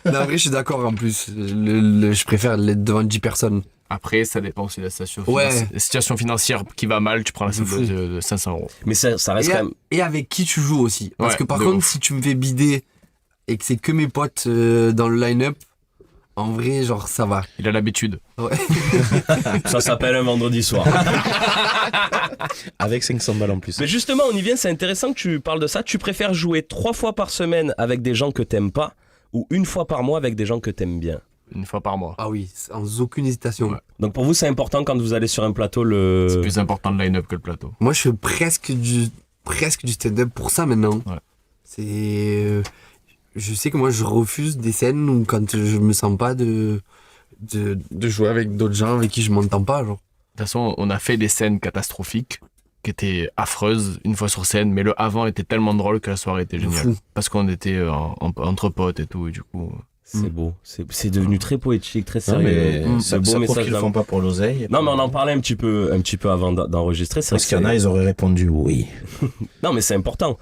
Non, en vrai, je suis d'accord en plus. Je préfère l'être devant 10 personnes. Après, ça dépend aussi de la situation, Ouais. la situation financière qui va mal, tu prends la De scène fou. de 500 euros. Mais ça reste Et, quand même. et avec qui tu joues aussi. Parce Ouais, que par de contre, ouf. si tu me fais bider et que c'est que mes potes dans le line-up, en vrai, genre, ça va. Il a l'habitude. Ouais. Ça s'appelle un vendredi soir. Avec 500 balles en plus. Mais justement, on y vient, c'est intéressant que tu parles de ça. Tu préfères jouer 3 fois par semaine avec des gens que t'aimes pas ou 1 fois par mois avec des gens que t'aimes bien? Une fois par mois. Ah oui, sans aucune hésitation. Ouais. Donc pour vous, c'est important quand vous allez sur un plateau le. C'est plus important le line-up que le plateau. Moi, je fais presque du stand-up pour ça maintenant. Ouais. C'est... je sais que moi, je refuse des scènes où quand je me sens pas de jouer avec d'autres gens avec qui je m'entends pas, genre. De toute façon, on a fait des scènes catastrophiques qui étaient affreuses une fois sur scène, mais le avant était tellement drôle que la soirée était géniale. Fou. Parce qu'on était entre potes et tout, et du coup... C'est beau. C'est devenu très poétique, très Non, sérieux. mais C'est ça, beau ça prouve message qu'ils le d'amour. font pas pour l'oseille. Non, mais on en parlait un petit peu avant d'enregistrer. C'est vrai Parce que qu'il y en a, ils auraient répondu oui. Non, mais c'est important.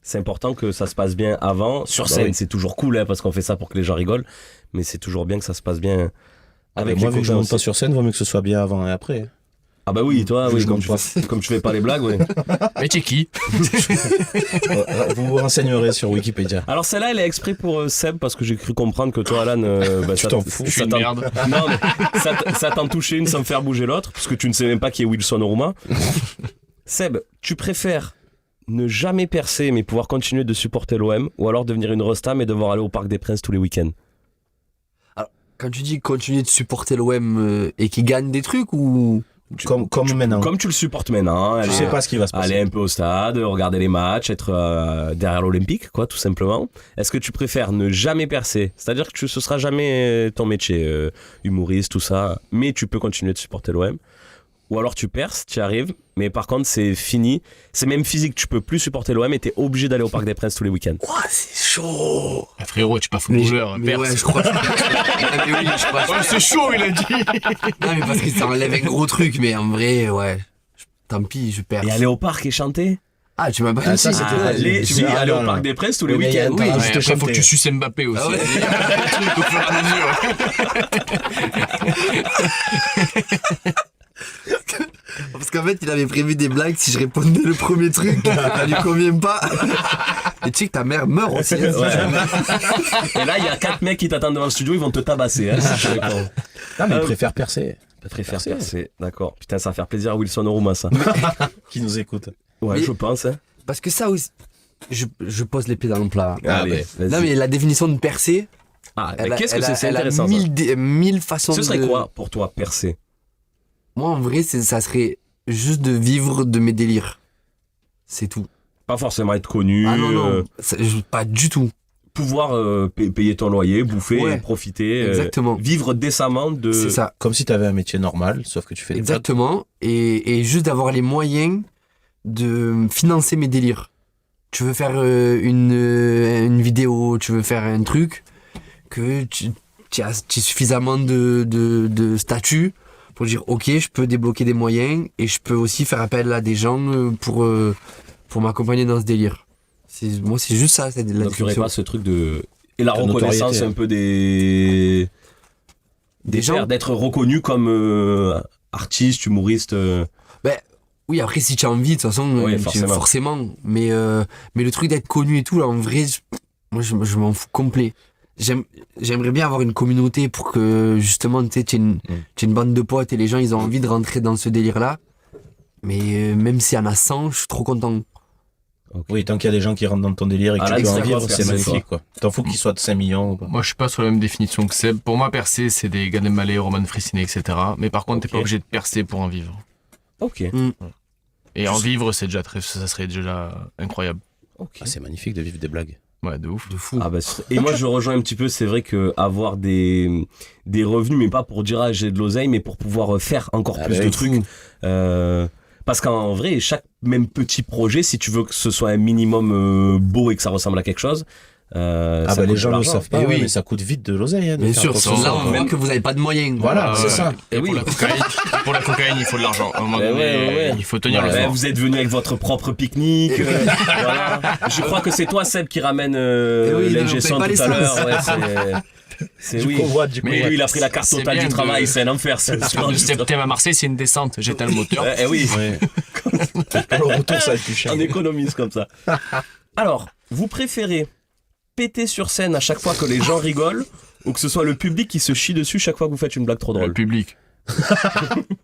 C'est important que ça se passe bien avant. Sur scène, oui. c'est toujours cool, hein, parce qu'on fait ça pour que les gens rigolent. Mais c'est toujours bien que ça se passe bien avec Moi, les vu que je copains monte pas aussi. sur scène, vaut mieux que ce soit bien avant et après. Ah bah oui, toi, Je oui, compte comme tu fais pas les blagues, oui. Mais t'es qui? Vous vous renseignerai sur Wikipédia. Alors celle-là, elle est exprès pour Seb, parce que j'ai cru comprendre que toi, Alan, bah, Tu t'en fous. Je suis une merde. Non, mais ça t'en touchait une sans faire bouger l'autre, parce que tu ne sais même pas qui est Wilson Oruma. Seb, tu préfères ne jamais percer, mais pouvoir continuer de supporter l'OM, ou alors devenir une rosta, mais devoir aller au Parc des Princes tous les week-ends? Quand tu dis continuer de supporter l'OM et qu'il gagne des trucs ou... Comme maintenant. Comme tu le supportes maintenant, Tu sais pas ce qui va se passer. aller un peu au stade, regarder les matchs, être derrière l'Olympique, quoi, tout simplement. Est-ce que tu préfères ne jamais percer? C'est-à-dire que ce sera jamais ton métier, humoriste, tout ça, mais tu peux continuer de supporter l'OM. Ou alors tu perces, tu y arrives, mais par contre c'est fini. C'est même physique, tu peux plus supporter l'OM et t'es obligé d'aller au Parc des Princes tous les week-ends. Ouah, c'est chaud. Ah, frérot, tu es pas footballeur. Mais ouais, je crois que... Ah, mais oui, je crois que- Ouais, c'est chaud, il a dit. Non, mais parce que ça enlève un gros truc, mais en vrai, ouais. Tant pis, je perds. Et aller au parc et chanter. Ah, tu m'as pas Ah, dit ça, ça. c'était- Aller non, au non. Parc des Princes tous les Oui, mais il y a week-ends. un temps, Oui, juste Après, faut chanter. que tu suces Mbappé aussi. Ah ouais. Il y a des trucs au fur et à mesure. Parce qu'en fait, il avait prévu des blagues si je répondais le premier truc. Ça lui convient pas. Et tu sais que ta mère meurt aussi. hein, si Ouais. jamais. Et là, il y a 4 mecs qui t'attendent devant le studio, ils vont te tabasser. Hein, si tu réponds. Non, mais il préfère percer. Je préfère percer. D'accord. Putain, ça va faire plaisir à Wilson Oruma, ça. Qui nous écoute. Ouais, Mais- je pense. Hein. Parce que ça aussi, je pose les pieds dans le plat. Allez, vas-y. Non, mais la définition de percer, Ah, elle a, qu'est-ce que elle a- c'est elle a intéressant, ça. 1000 façons Ce serait de... quoi pour toi, percer? Moi, en vrai, ça serait juste de vivre de mes délires. C'est tout. Pas forcément être connu, Ah non, non, pas du tout. pouvoir payer ton loyer, bouffer, Ouais. et profiter, Exactement. vivre décemment de... C'est ça. Comme si t'avais un métier normal, sauf que tu fais des blagues. Exactement. Et juste d'avoir les moyens de financer mes délires. Tu veux faire une vidéo, tu veux faire un truc, que tu as suffisamment de statut pour dire ok, je peux débloquer des moyens et je peux aussi faire appel à des gens pour m'accompagner dans ce délire. Moi, c'est juste ça. C'est de la Donc il n'y aurait définition. pas ce truc de... Et la De reconnaissance notoriété, un peu des gens. pairs, d'être reconnu comme artiste, humoriste... Oui, après, si tu as envie, de toute façon, Oui, forcément. forcément. Mais le truc d'être connu et tout, là, en vrai, moi, je m'en fous complet. J'aimerais bien avoir une communauté pour que, justement, tu sais, tu aies une bande de potes et les gens, ils ont envie de rentrer dans ce délire-là. Mais même s'il y en a 100, je suis trop content. Oui, tant qu'il y a des gens qui rentrent dans ton délire et que Ah, tu là, peux en c'est vivre, quoi, c'est percer, magnifique, quoi. T'en fous qu'ils soient de 5 millions ou pas. Moi, je suis pas sur la même définition que Seb. Pour moi, percer, c'est des Gad Elmaleh, Roman Fressinet, etc. Mais par contre, t'es Ok. pas obligé de percer pour en vivre. Ok. Et en vivre, c'est déjà ça serait déjà incroyable. Ok. Ah, c'est magnifique de vivre des blagues. Ouais, de ouf. De fou. Ah bah, et moi je rejoins un petit peu, c'est vrai que avoir des revenus, mais pas pour dire ah, j'ai de l'oseille, mais pour pouvoir faire encore Ah plus bah de oui. trucs. Parce qu'en vrai, chaque même petit projet, si tu veux que ce soit un minimum beau et que ça ressemble à quelque chose, Ah ça bah les coûte gens de le l'argent. savent pas, Eh ouais, oui. mais ça coûte vite de l'oseille. Hein, de Bien faire sûr, quoi que ce là, soit, on quoi. voit que vous n'avez pas de moyens. Voilà, Ah, c'est ouais. ça. Et pour la cocaïne, il faut de l'argent. À un moment Ouais, donné, ouais. il faut tenir Bah, le fort. vous êtes venu avec votre propre pique-nique. Voilà. Je crois que c'est toi, Seb, qui ramène oui, non, l'ingé on son paye tout pas à l'essence. l'heure. Ouais, c'est Du oui. convoi, du Mais convoi. lui, il a pris la carte C'est totale bien du de- travail, c'est un enfer. C'est De Septembre à Marseille, c'est une descente. J'éteins le moteur. Eh oui, Ouais. Le retour, ça va être plus cher. on économise comme ça. Alors, vous préférez péter sur scène à chaque fois que les gens rigolent ou que ce soit le public qui se chie dessus chaque fois que vous faites une blague trop Le drôle? public.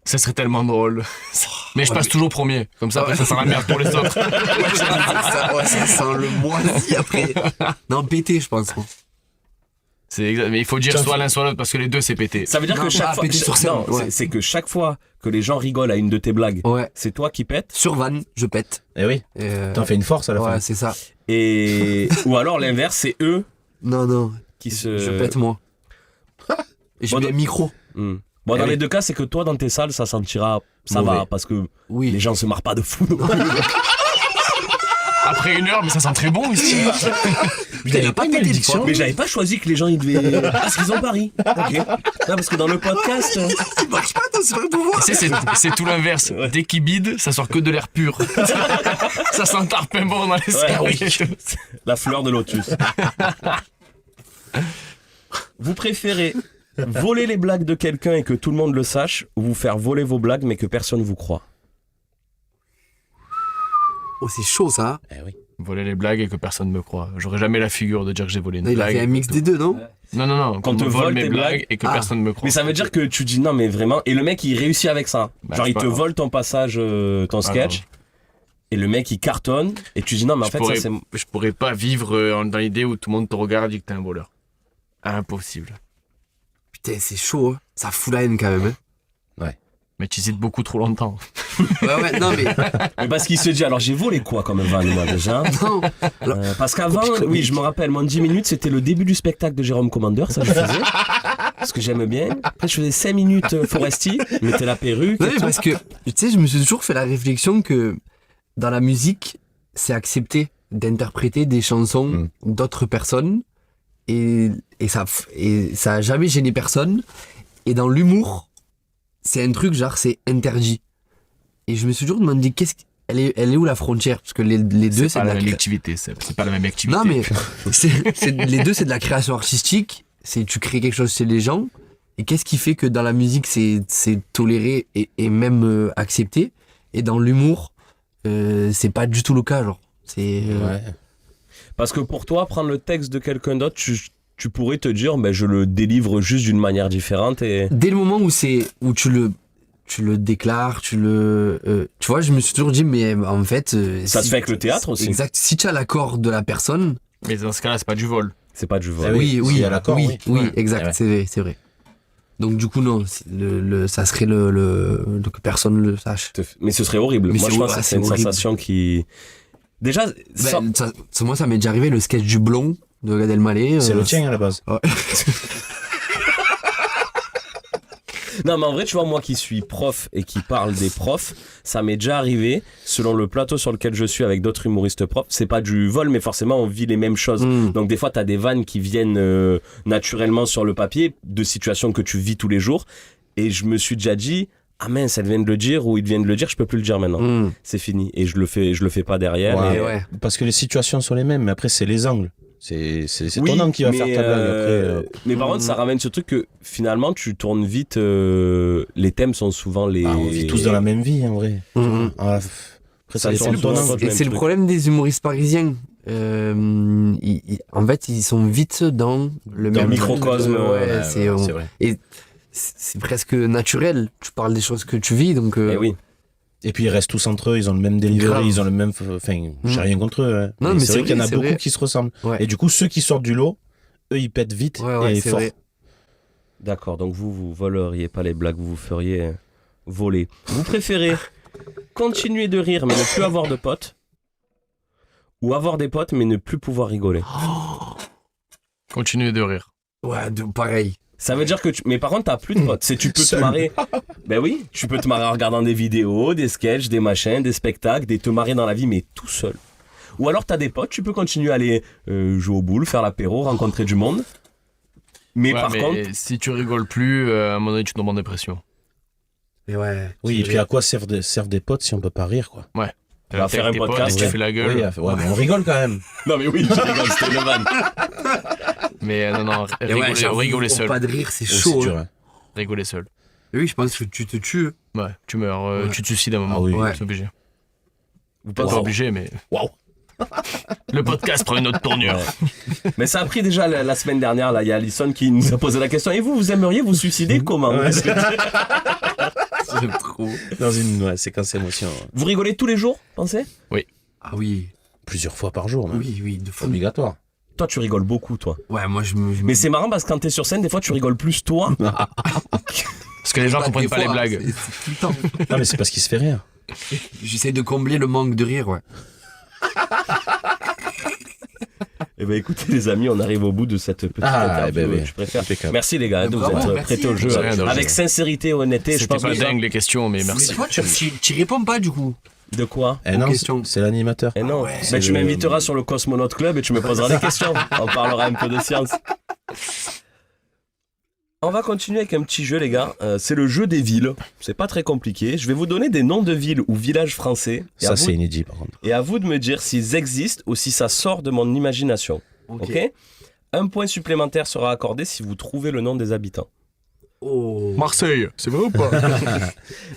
Ça serait tellement drôle. Mais je passe toujours premier. Comme ça, après, ça sert à la merde pour les autres. ça sent le moisi après. Non, pété, je pense. C'est exact. Mais il faut dire soit l'un soit l'autre parce que les deux, c'est pété. Ça veut dire Non, que chaque pas fois, péter sur scène, non, ouais. c'est que chaque fois que les gens rigolent à une de tes blagues, Ouais. c'est toi qui pètes. Sur Van, je pète. Eh oui, t'en fais une force à la fin. Ouais, c'est ça. Et ou alors l'inverse, c'est eux Non, non. qui se. Je pète, moi. Et je Bon, mets un micro. Hmm. Bon, dans Eh les oui. deux cas, c'est que toi, dans tes salles, ça sentira, ça Mauvais. va, parce que Oui. les gens se marrent pas de fou. non plus. Après 1 heure, mais ça sent très bon ici. Putain, il a pas pété une fois. Mais j'avais pas choisi que les gens ils devaient. Parce qu'ils ont pari. Ok. Non, parce que dans le podcast. Il marche pas ton super pouvoir. Tu sais, c'est tout l'inverse. Dès qu'il bide, ça sort que de l'air pur. Ça sent tarpin bon dans les cerveaux. La fleur de lotus. Vous préférez voler les blagues de quelqu'un et que tout le monde le sache, ou vous faire voler vos blagues mais que personne vous croit? Oh, c'est chaud ça. Eh oui. Voler les blagues et que personne me croit. J'aurais jamais la figure de dire que j'ai volé une Il a blague. fait un mix des deux, non? Non, non, non. Quand Qu'on te me vole vole tes mes blagues et que Ah. personne me croit. Mais ça veut dire que tu dis non, mais vraiment. Et le mec il réussit avec ça. Bah, Genre c'est il pas te grave. vole ton passage, ton sketch. Et le mec il cartonne. Et tu dis non, mais en fait ça c'est. Je pourrais pas vivre dans l'idée où tout le monde te regarde et que t'es un voleur. Impossible. Putain, c'est chaud, hein. Ça fout la haine quand même. Hein. Mais tu hésites beaucoup trop longtemps. Ouais, non, mais. Mais parce qu'il se dit, alors j'ai volé quoi comme van, moi, déjà Non. Parce qu'avant, oui, je me rappelle, moi, 10 minutes, c'était le début du spectacle de Jérôme Commandeur, ça je faisais. Parce que j'aime bien. Après, je faisais 5 minutes Foresti, je mettais la perruque. Non, et mais tout. parce que, tu sais, je me suis toujours fait la réflexion que dans la musique, c'est accepté d'interpréter des chansons d'autres personnes et ça a jamais gêné personne. Et dans l'humour, c'est un truc genre c'est interdit. Et je me suis toujours demandé elle est où la frontière, parce que les deux C'est pas la même activité, c'est pas la même activité. Non mais les deux c'est de la création artistique, c'est tu crées quelque chose chez les gens. Et qu'est-ce qui fait que dans la musique c'est toléré et même accepté, et dans l'humour c'est pas du tout le cas, genre c'est Ouais. Parce que pour toi, prendre le texte de quelqu'un d'autre, tu pourrais te dire, ben, je le délivre juste d'une manière différente et... Dès le moment où tu le déclares, tu vois, je me suis toujours dit, mais en fait... Ça se fait avec le théâtre aussi. Exact. Si tu as l'accord de la personne... Mais dans ce cas-là, c'est pas du vol. C'est pas du vol. Ah oui, s'il y a l'accord, oui, oui. exact, Ouais. c'est vrai. Donc du coup, non, ça serait que personne le sache. Mais ce serait horrible. Mais moi, c'est je pense horrible, que c'est une c'est horrible. sensation qui... Déjà, Moi, ça m'est déjà arrivé, le sketch du blond de Gad Elmaleh. C'est le tien à la base. Ouais. Non, mais en vrai, tu vois, moi qui suis prof et qui parle des profs, ça m'est déjà arrivé, selon le plateau sur lequel je suis avec d'autres humoristes profs, c'est pas du vol, mais forcément, on vit les mêmes choses. Donc, des fois, t'as des vannes qui viennent naturellement sur le papier, de situations que tu vis tous les jours. Et je me suis déjà dit, ah mince, elle vient de le dire, ou il vient de le dire, je peux plus le dire maintenant. C'est fini. Et je le fais pas derrière. Ouais, et... ouais. Parce que les situations sont les mêmes, mais après, c'est les angles. C'est Oui, ton angle qui va mais, faire ta blague après. Mais par contre, ça ramène ce truc que finalement, tu tournes vite. Les thèmes sont souvent les. On vit tous dans la même vie, en vrai. Ah, après, ça dépend de ton angle. Et c'est le problème des humoristes parisiens. En fait, ils sont vite dans le même microcosme. Ouais, c'est vrai. Et c'est presque naturel. Tu parles des choses que tu vis, donc. Eh oui. Et puis ils restent tous entre eux, ils ont le même delivery, Grave. ils ont le même. Enfin, j'ai rien contre eux. Hein. Non, mais c'est vrai qu'il y en a c'est beaucoup vrai. qui se ressemblent. Ouais. Et du coup, ceux qui sortent du lot, eux, ils pètent vite Ouais, et c'est fort. vrai. D'accord, donc vous voleriez pas les blagues, vous feriez voler. Vous préférez continuer de rire mais ne plus avoir de potes, ou avoir des potes mais ne plus pouvoir rigoler? Continuez de rire. Ouais, pareil. Ça veut dire que mais par contre t'as plus de potes. C'est tu peux te marrer. Ben oui, tu peux te marrer en regardant des vidéos, des sketchs, des machins, des spectacles, te marrer dans la vie mais tout seul. Ou alors t'as des potes, tu peux continuer à aller jouer au boule, faire l'apéro, rencontrer du monde. Mais Ouais, par mais contre, si tu rigoles plus, à un moment donné, tu tombes en dépression. Mais ouais. Oui, et puis à quoi servent des potes si on peut pas rire, quoi? Ouais. On va faire un podcast, tu ouais. fais la gueule. Oui, ouais, mais on rigole quand même. non mais oui, je rigole, c'était une vanne. Mais non, Et ouais, j'avoue, rigoler pour seul. pas de rire, c'est C'est chaud. dur, hein. hein. Rigoler seul. Et oui, je pense que tu te tues. Ouais, tu meurs, tu te suicides à un moment. Ah oui. Ouais. C'est obligé. Vous Pas obligé, mais. Waouh. Le podcast prend une autre tournure. Mais ça a pris déjà la semaine dernière, là, il y a Alison qui nous a posé la question. Et vous aimeriez vous suicider comment? Ouais. C'est trop. Dans une séquence émotion. Ouais. Vous rigolez tous les jours, pensez? Ah oui. Plusieurs fois par jour, même. Oui, de C'est fou. obligatoire. Toi, tu rigoles beaucoup, toi. Ouais, moi je Mais c'est marrant parce que quand t'es sur scène, des fois, tu rigoles plus toi. Parce que les gens comprennent pas les blagues. C'est tout le temps. Non, mais c'est parce qu'il se fait rire. J'essaie de combler le manque de rire, ouais. Eh ben, écoutez, les amis, on arrive au bout de cette petite interview. eh ben oui. Je préfère. Impeccable. Merci, les gars, de vous Bravo, être merci. prêtés au jeu. De rien, de rien. Avec sincérité et honnêteté. Je C'était pense pas que dingue les questions, mais merci. Mais toi, tu réponds pas du coup. De quoi? Eh non, question. c'est l'animateur. Eh non. ouais. Ben, C'est tu le- m'inviteras sur le Cosmonaute Club et tu me poseras des questions. On parlera un peu de science. On va continuer avec un petit jeu, les gars. C'est le jeu des villes. C'est pas très compliqué. Je vais vous donner des noms de villes ou villages français. Et à Ça, vous- c'est inédit, par contre. Et à vous de me dire s'ils existent ou si ça sort de mon imagination. Ok. Un point supplémentaire sera accordé si vous trouvez le nom des habitants. Oh. Marseille, c'est vrai ou pas?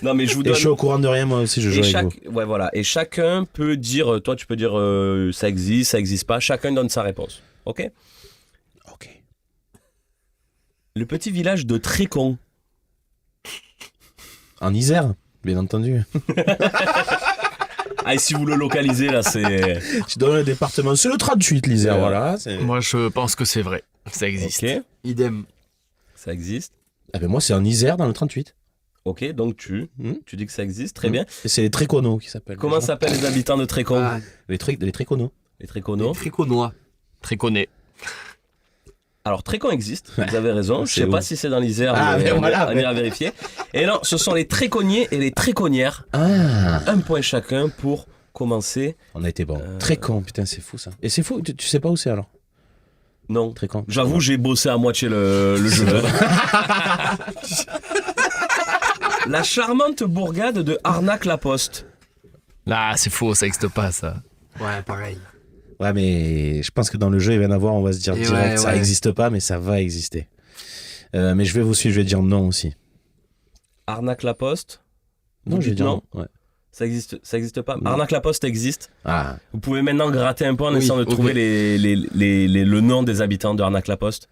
Non, mais je vous Et donne. je suis au courant de rien, moi aussi, je joue Et avec vous. ouais, voilà. Et chacun peut dire, toi tu peux dire ça existe pas. Chacun donne sa réponse. Ok. Ok. Le petit village de Trécon. En Isère, bien entendu. Ah, et si vous le localisez là, c'est. Tu donnes le département, c'est le 38, l'Isère, Ouais. voilà. c'est- Moi, je pense que c'est vrai. Ça existe. Ok. Idem. Ça existe. Ah ben moi, c'est en Isère, dans le 38. Ok, donc tu dis que ça existe, très bien. Et c'est les Tréconos qui s'appellent. Comment s'appellent les habitants de Trécon? Ah, Les Tréconos. Les Tréconos. Triconois. Très connu. Alors Trécon existe, vous avez raison. Je C'est sais pas où si c'est dans l'Isère, Ah, mais ben voilà, on ira vérifier. Et non, ce sont les Tréconniers et les Tréconnières. Ah, Un point chacun pour commencer. on a été bon. Trécon, putain, c'est fou ça. Et c'est fou, tu sais pas où c'est alors? Non. Trécon. J'avoue, j'ai bossé à moitié le jeu. La charmante bourgade de Arnac-la-Poste. Là, c'est faux, ça n'existe pas, ça. Ouais, pareil. Ouais, mais je pense que dans le jeu, il va y en avoir, on va se dire Et direct, ouais, ça ouais. n'existe pas, mais ça va exister. Mais je vais vous suivre, je vais dire non aussi. Arnac-la-Poste. Non, Vous je vais dites dire non. non. Ouais. Ça existe pas. Non. Arnac-la-Poste existe. Ah, Vous pouvez maintenant gratter un point en Oui, essayant de ok. trouver le nom des habitants de Arnac-la-Poste.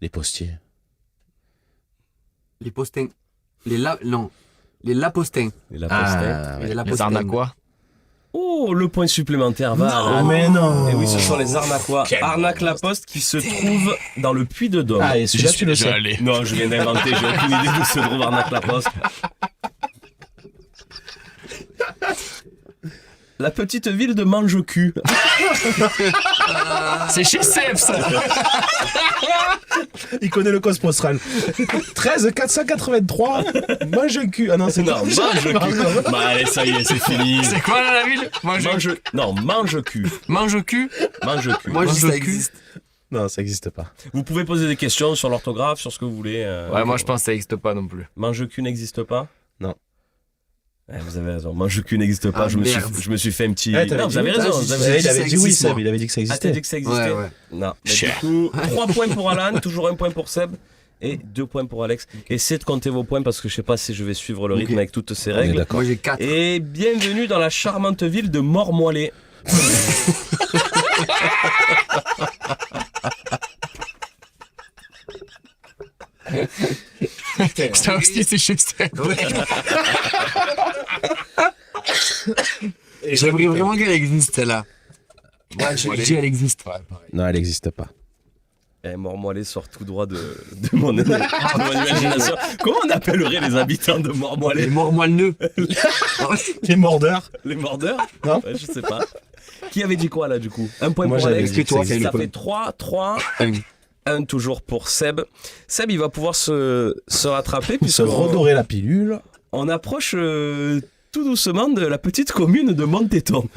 les postiers. Les postins. Non. Les lapostins. Et la Postette. Ah, Les ouais. Les lapostins. Arnaquois. Oh, le point supplémentaire va à Alan. mais non. Et oui, ce sont les Arnaquois. Arnac-la-Poste qui se trouve dans le Puy de Dôme. Ah, et celui-là, tu le sais. Allé. Non, je viens d'inventer, j'ai aucune idée d'où se trouve Arnac-la-Poste. La petite ville de Mangecu. C'est chez Seb, ça. Il connaît le code postal. 13 483. Mange un cul. Ah non, c'est Non, Mangecu. Bah allez, ça y est, c'est fini. C'est quoi là, la ville? Non, Mangecu. Mange au cul. Mangecu. Moi, je dis Mange ça le cul. existe. Non, ça n'existe pas. Vous pouvez poser des questions sur l'orthographe, sur ce que vous voulez. Ouais, moi je pense que ça n'existe pas non plus. Mangecu n'existe pas? Non. Vous avez raison. Mangecu n'existe pas. Ah, je me suis fait un petit. Eh, t'avais Non, dit vous avez oui, raison. t'as vous dit avez ça raison. Il avait dit oui, existe, Seb, moi. il avait dit que ça Ah, t'as existait. dit que ça existait? Ouais, ouais. Non. Mais Cher. du coup, 3 points pour Alan, toujours 1 point pour Seb et 2 points pour Alex. Essayez de compter vos points parce que je sais pas si je vais suivre le rythme Ok. avec toutes ces On est règles. d'accord. Moi, j'ai 4. Et bienvenue dans la charmante ville de Mormoillet. Ça aussi, c'est chez Seb. J'aimerais vraiment qu'elle existe, celle-là. Ouais, je dis elle existe. Non, elle n'existe pas. Mormoillet sort tout droit de mon imagination. Comment on appellerait les habitants de Les Mormoillet? morts moelleux. Les mordeurs. Les mordeurs? Non. Ouais, je sais pas. Qui avait dit quoi là du coup? Un point Moi, pour j'avais Alex. dit que ça Ça existait. fait 3. Un. 1 toujours pour Seb. Seb, il va pouvoir se rattraper Se puisqu'on redorer la pilule. on approche tout doucement de la petite commune de Montéton.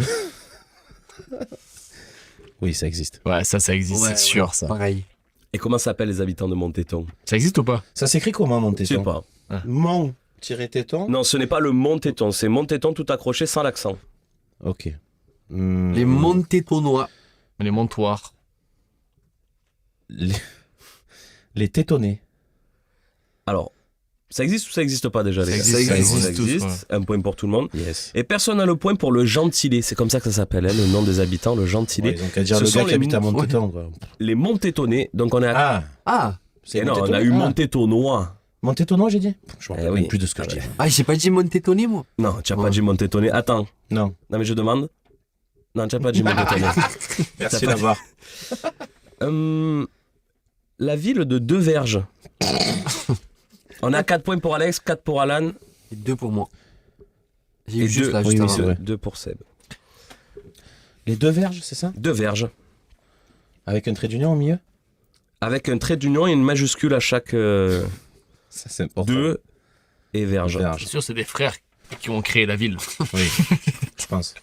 Oui, ça existe. Ouais, ça existe, c'est sûr, ça. Pareil. Et comment s'appellent les habitants de Montéton? Ça existe ou pas? Ça s'écrit comment, mon Je sais téton? pas. Mon-téton. Non, ce n'est pas le Montéton, c'est Montéton tout accroché sans l'accent. Ok. Les Montétonois. Les montoirs. Les tétonnés. Alors, ça existe ou ça existe pas déjà les gars? existe, ça existe Ça existe. tous, Un point pour tout le monde. Yes. Et personne n'a le point pour le Gentilé. C'est comme ça que ça s'appelle, hein, le nom des habitants, le Gentilé. Ouais, donc à dire Ce le sont gars qui les habite à mon- Montéton, quoi. Les Montétonnais. Donc on est à... Ah, Ah. Et non, on a Montéton. eu Ah. Montétonois. Montétonois, j'ai dit? Je me rappelle oui. même plus de ce que je dis. Ah, j'ai pas dit Montétoné, moi. Non, tu n'as pas Ouais. dit Montétonné. Attends. Non. Non, mais je demande. Non, tu n'as pas dit Montétonné. Merci T'as pas d'avoir. La ville de Deux-Verges. On a 4 points pour Alex, 4 pour Alan. Et 2 pour moi. J'ai Et eu juste deux- là, oui, juste oui, avant. c'est vrai. 2 pour Seb. Les deux verges, c'est ça? Deux-Verges. Avec un trait d'union au milieu? Avec un trait d'union et une majuscule à chaque Ça, c'est important. 2 et verge. Je Verge. suis sûr, c'est des frères qui ont créé la ville. Oui, je pense.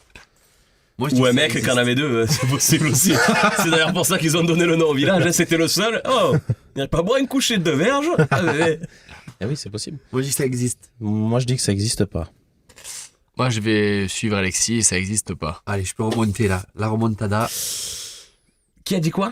Moi, je dis Ou un que ça mec qui existe. en avait 2, c'est possible aussi. C'est d'ailleurs pour ça qu'ils ont donné le nom au village, hein, c'était le seul. Oh, il n'y a pas boire une couchée de Deux-Verges? Ah, mais- Eh oui, c'est possible. Moi, je dis que ça existe. Moi, je dis que ça n'existe pas. Moi, je vais suivre Alexis, ça existe pas. Allez, je peux remonter là. La remontada. Qui a dit quoi?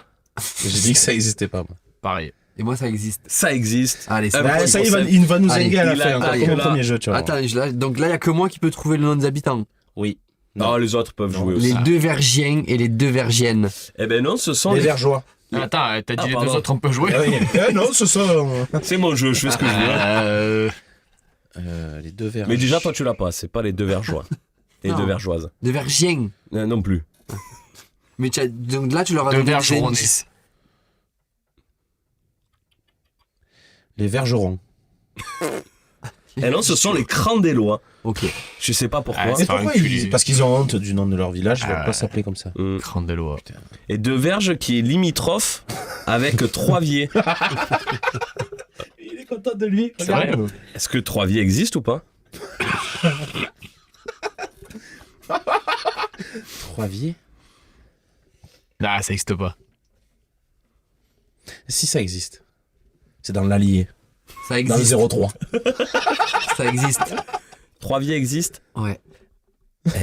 J'ai dit que ça n'existait pas, moi. Pareil. Et moi, ça existe. Ça existe. Allez, c'est Ah, parti. ouais, ça, pour Seb. il va nous Allez, égaler à il la a- fin, encore allez, comme au là. premier jeu, tu vois. Attends, donc là, il n'y a que moi qui peux trouver le nom des habitants. Oui. Non, les autres peuvent jouer aussi. Les deux Vergiens et les deux Vergiennes. Eh ben non, ce sont Les les... vergeois. Attends, t'as dit les pardon. deux autres, on peut jouer? Ah oui. Non, ce sont C'est mon jeu, je fais ce que je veux. les deux verges. Mais déjà, toi, tu l'as pas, c'est pas les Deux-Vergeois. Et les Non. Deux-Vergeoises. Deux Vergiens. Non plus. Mais donc là, tu leur as Deux donné verges des rondes. indices. Les Vergerons. Et non, ce sont les Crandellois. Ok. Je sais pas pourquoi. Ah, Et c'est pourquoi Parce qu'ils ont honte du nom de leur village, ils ne veulent pas s'appeler comme ça. Crandellois. Et de Verges qui est limitrophe avec Troiviers. Il est content de lui. C'est vrai. Est-ce que Troiviers existe ou pas? Troiviers. Ah, ça existe pas. Si ça existe. C'est dans l'Allier. Ça Dans existe. le 03. Ça existe. Troiviers existe? Ouais.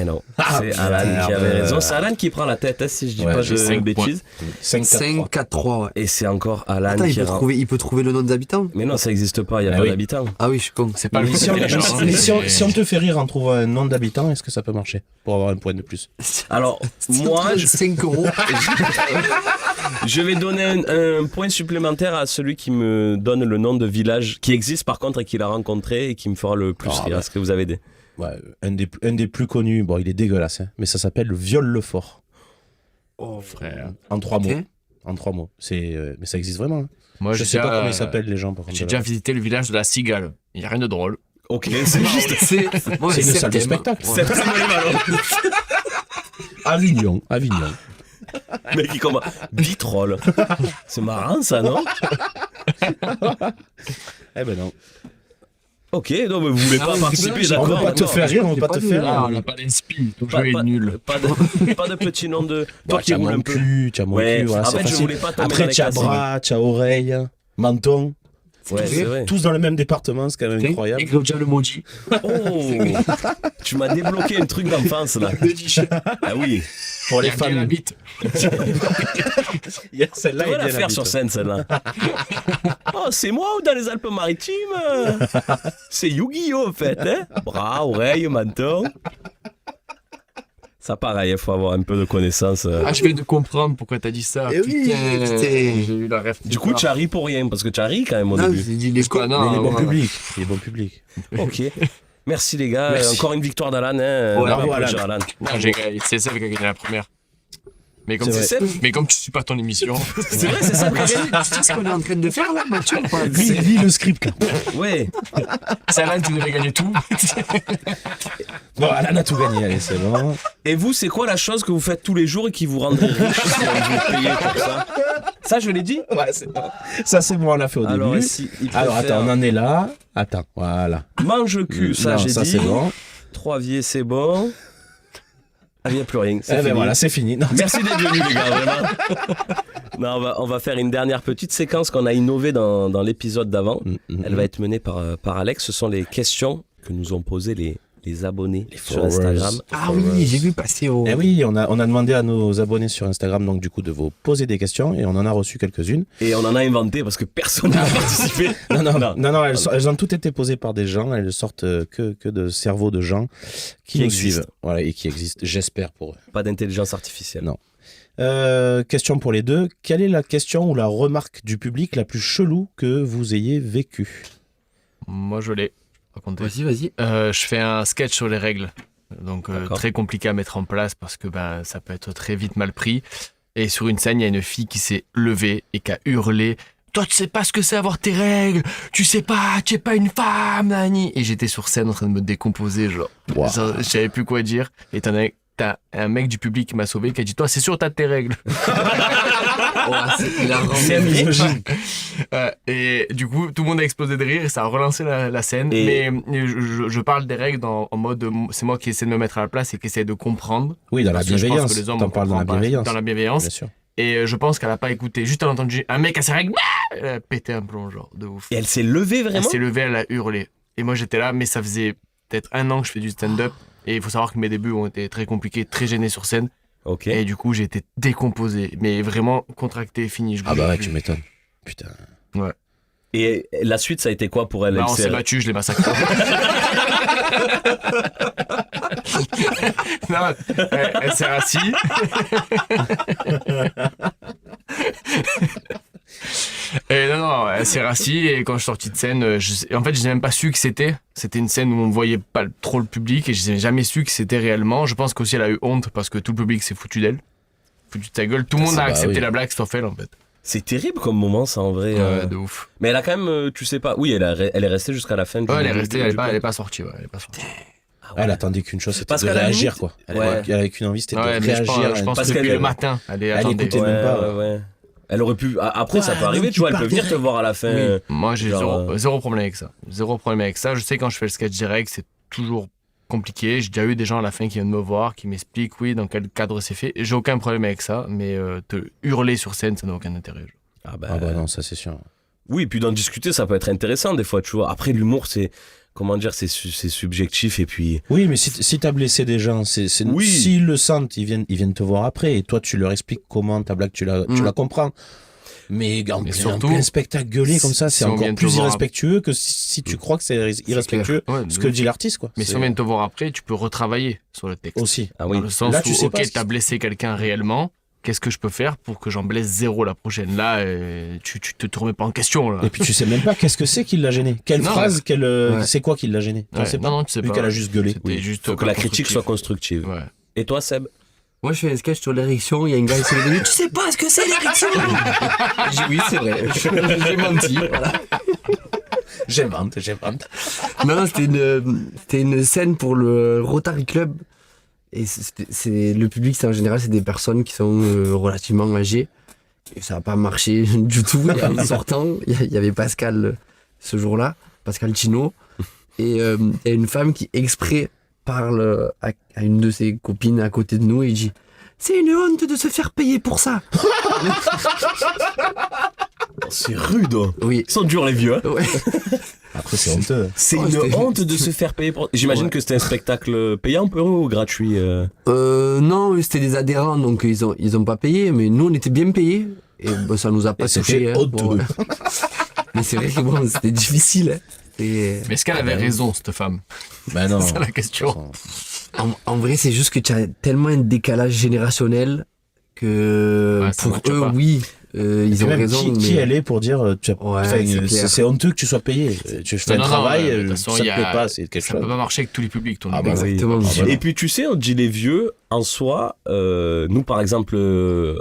Eh non, c'est Alan qui avait raison. C'est Alan qui prend la tête, hein, si je dis Ouais, pas j'ai de 5 bêtises. 5, 4, 3, ouais. Et c'est encore Alan Attends, qui il peut trouver le nom des habitants. Mais non, ça existe pas, il y a Ah pas oui. d'habitants. Ah oui, je suis con. C'est pas le Mais si on, genre, mais si on te fait rire en trouvant un nom d'habitant, est-ce que ça peut marcher? Pour avoir un point de plus. Alors, moi, 5 euros. je vais donner un point supplémentaire à celui qui me donne le nom de village qui existe par contre et qui l'a rencontré et qui me fera le plus Ah, rire. bah. Est-ce que vous avez des... Ouais, un des plus connus, bon, il est dégueulasse, hein, mais ça s'appelle le Viol-le-Fort. Oh, frère. En 3 mots. Ok. En 3 mots. Mais ça existe vraiment. Hein. Moi, Je j'ai sais déjà, pas comment ils s'appellent les gens, par contre. J'ai déjà visité le village de la Cigale. Il n'y a rien de drôle. Ok, c'est juste... C'est C'est une salle de spectacle. Ouais. Avignon. Mais qui commence... Vitrolles. C'est marrant ça, non? Eh ben non. Ok, non, mais vous voulez Ah pas oui, participer, on d'accord? On veut pas te d'accord. faire rire, on veut pas te faire Ah, on rire. n'a pas d'inspi. Ton Pas- jeu pas- est nul. Pas de petit nom de... Toi Bah, qui t'as roule mon un peu. cul, t'as mon Ouais, cul, voilà, en c'est fait, je facile. voulais pas tomber dans Après, les t'as cases. bras, t'as oreille, menton. Ouais, c'est vrai. Tous dans le même département, c'est quand même incroyable. Et Claudia le maudit. Oh, tu m'as débloqué un truc d'enfance là. Ah oui. Pour les Il y a bien la femmes. bite. Celle-là Tu vas est la bien faire sur habite. scène celle-là. Oh, c'est moi ou dans les Alpes-Maritimes? C'est Yu-Gi-Oh en fait, hein? Bras, oreilles, menton. Ça pareil, il faut avoir un peu de connaissances. Ah, je viens de comprendre pourquoi t'as dit ça. Eh oui, putain. J'ai eu la ref. Du coup, tu as ri pour rien, parce que tu as ri quand même au Non, début. j'ai dit les quoi, Mais non, il est bon ouais. public. Il est bon public. Ok. Merci les gars. Merci. Encore une victoire d'Alan. Hein. Ouais, On va bravo, applaudir Alan. Alan. Non, c'est Seb qui a gagné la première. Mais comme, C'est vrai. mais comme tu suis pas ton émission, C'est vrai, c'est ça le Tu sais ce qu'on est en train de faire là, Mathieu ou pas Lis le script. Ouais. Salan, tu devais gagner tout. Bon, Alan a tout gagné, allez, c'est bon. Et vous, c'est quoi la chose que vous faites tous les jours et qui vous rendrait riche si on vous payait pour ça? Ça, je l'ai dit? Ouais, c'est bon. Ça, c'est bon, on l'a fait au Alors, début. si il Alors, préfère- attends, on en est là. Attends, voilà. Mange cul, ça Non, j'ai ça, dit. c'est bon. Troiviers, c'est bon. Ah, il n'y a plus rien. C'est Eh ben fini. voilà, c'est fini. Non, Merci d'être venus, les gars, vraiment. Non, on va faire une dernière petite séquence qu'on a innové dans l'épisode d'avant. Elle va être menée par Alex. Ce sont les questions que nous ont posées les abonnés sur followers. Instagram. Ah oui, j'ai vu passer au. Eh oui, on a demandé à nos abonnés sur Instagram donc du coup de vous poser des questions et on en a reçu quelques-unes. Et on en a inventé parce que personne n'a participé. Non, elles ont toutes été posées par des gens, elles sortent que de cerveaux de gens qui nous existent. suivent. Voilà, et qui existent, j'espère pour eux. Pas d'intelligence artificielle. Non. Question pour les deux. Quelle est la question ou la remarque du public la plus chelou que vous ayez vécue? Moi, je l'ai. Racontez. Vas-y. Je fais un sketch sur les règles. Donc, D'accord. très compliqué à mettre en place parce que ça peut être très vite mal pris. Et sur une scène, il y a une fille qui s'est levée et qui a hurlé « Toi, tu sais pas ce que c'est avoir tes règles. Tu sais pas, tu es pas une femme, Nani. » Et j'étais sur scène en train de me décomposer, genre. Wow. Je savais plus quoi dire. Et t'as un mec du public qui m'a sauvé qui a dit « Toi, c'est sûr, t'as tes règles. » C'est misogyne. Et du coup, tout le monde a explosé de rire et ça a relancé la scène. Et- Mais je parle des règles en mode c'est moi qui essaie de me mettre à la place et qui essaie de comprendre. Oui, dans la Parce que je pense bienveillance. que les hommes, T'en on parles dans la comprend pas. bienveillance. Dans la bienveillance. Bien sûr. Et je pense qu'elle a pas écouté. Juste elle a entendu un mec à ses règles. Elle a pété un plomb, genre, de ouf. Et elle s'est levée Elle vraiment? s'est levée, elle a hurlé. Et moi j'étais là, mais ça faisait peut-être 1 an que je fais du stand-up. Et il faut savoir que mes débuts ont été très compliqués, très gênés sur scène. Ok. Et du coup, j'ai été décomposé. Mais vraiment contracté, fini. Je Ah bah bougeais ouais, plus. tu m'étonnes. Putain. Et la suite, ça a été quoi pour elle? Bah, Elle on s'est- s'est battu, je l'ai massacré. Non, elle s'est assise. Et non, elle s'est assise et quand je suis sorti de scène, en fait, je n'ai même pas su que c'était. C'était une scène où on voyait pas trop le public et je n'ai jamais su que c'était réellement. Je pense qu'aussi elle a eu honte parce que tout le public s'est foutu d'elle. Foutu de sa gueule. Tout le monde Ça, a bah accepté oui. la blague sauf elle en fait. C'est terrible comme moment, ça, en vrai. Ouais, de ouf. Mais elle a quand même, tu sais pas. Oui, elle est restée jusqu'à la fin. Ouais, elle est restée, elle est pas sortie. Ouais, elle est pas sortie. Elle attendait qu'une chose, c'était Parce de qu'à la réagir, limite- quoi. Elle Ouais. avait qu'une envie, c'était Ouais, de mais réagir. je pense parce que depuis qu'elle- le matin, elle attendait. écoutait même pas. Ouais. Elle aurait pu. Après, ça Ouais, peut arriver, non, tu vois, tu elle peut pars venir te direct. voir à la fin. Oui. Moi, j'ai Genre, zéro problème avec ça. Zéro problème avec ça. Je sais quand je fais le sketch direct, c'est toujours compliqué. J'ai déjà eu des gens à la fin qui viennent me voir, qui m'expliquent, oui, dans quel cadre c'est fait. J'ai aucun problème avec ça, mais te hurler sur scène, ça n'a aucun intérêt. Ah bah, Ah bah non, ça c'est sûr. oui, puis d'en discuter, ça peut être intéressant des fois, tu vois. Après, l'humour, c'est. Comment dire, c'est subjectif et puis. Oui, mais si t'as blessé des gens, Oui. s'ils le sentent, ils viennent te voir après et toi tu leur expliques comment ta blague tu la comprends. Mais en surtout, plein spectacle gueulé comme ça, si c'est on encore vient te plus voir irrespectueux que si tu crois que c'est irrespectueux Ouais, ce que dit l'artiste, quoi. mais si on vient te voir après, tu peux retravailler sur le texte. Aussi. Ah oui. Dans le sens Là, où, tu sais pas ok, ce qui- t'as blessé quelqu'un réellement, qu'est-ce que je peux faire pour que j'en blesse zéro la prochaine? Là, tu te remets pas en question, là. Et puis tu sais même pas qu'est-ce que c'est qui l'a gêné. Quelle Non, phrase, Ouais. c'est quoi qui l'a gêné. Ouais, sais pas. non, tu sais Vu pas. qu'elle a juste gueulé. C'était Oui. juste Faut que la critique constructif. soit constructive. Ouais. Et toi, Seb? Moi, je fais un sketch sur l'érection, il y a une gars qui s'est levé. Tu sais pas ce que c'est l'érection? J'ai dit, oui, c'est vrai. J'ai menti, voilà. J'invente. Non, c'était une scène pour le Rotary Club. Et le public, en général, c'est des personnes qui sont relativement âgées. Et ça n'a pas marché du tout. Et en sortant, il y avait Pascal ce jour-là, Pascal Chino. Et il y a une femme qui exprès parle à une de ses copines à côté de nous et dit « C'est une honte de se faire payer pour ça !» C'est rude. Oui. Ils sont durs, les vieux. Hein. Ouais. Après c'est honteux. C'est Oh, une c'était- honte de se faire payer pour. J'imagine Ouais. que c'était un spectacle payant pour eux ou gratuit. Non, c'était des adhérents, donc ils ont pas payé, mais nous on était bien payés. Et bon, ça nous a pas Et touché. c'était hein. honteux. Bon, mais c'est vrai que bon, c'était difficile. Hein. Et Mais est-ce qu'elle avait raison, cette femme? Ben non. C'est ça la question. en vrai, c'est juste que tu as tellement un décalage générationnel que Ouais, ça pour marche eux, pas. oui, ils ont Même raison. qui mais... elle est pour dire tu as- Ouais, enfin, c'est clair. c'est honteux que tu sois payé. Tu fais un travail, de toute façon, ça te il y a- plaît pas, c'est quelque Ça chose. peut pas marcher avec tous les publics, ton Ah bah humour. oui. Exactement. Ah bah Et puis tu sais, on dit les vieux, en soi, nous par exemple,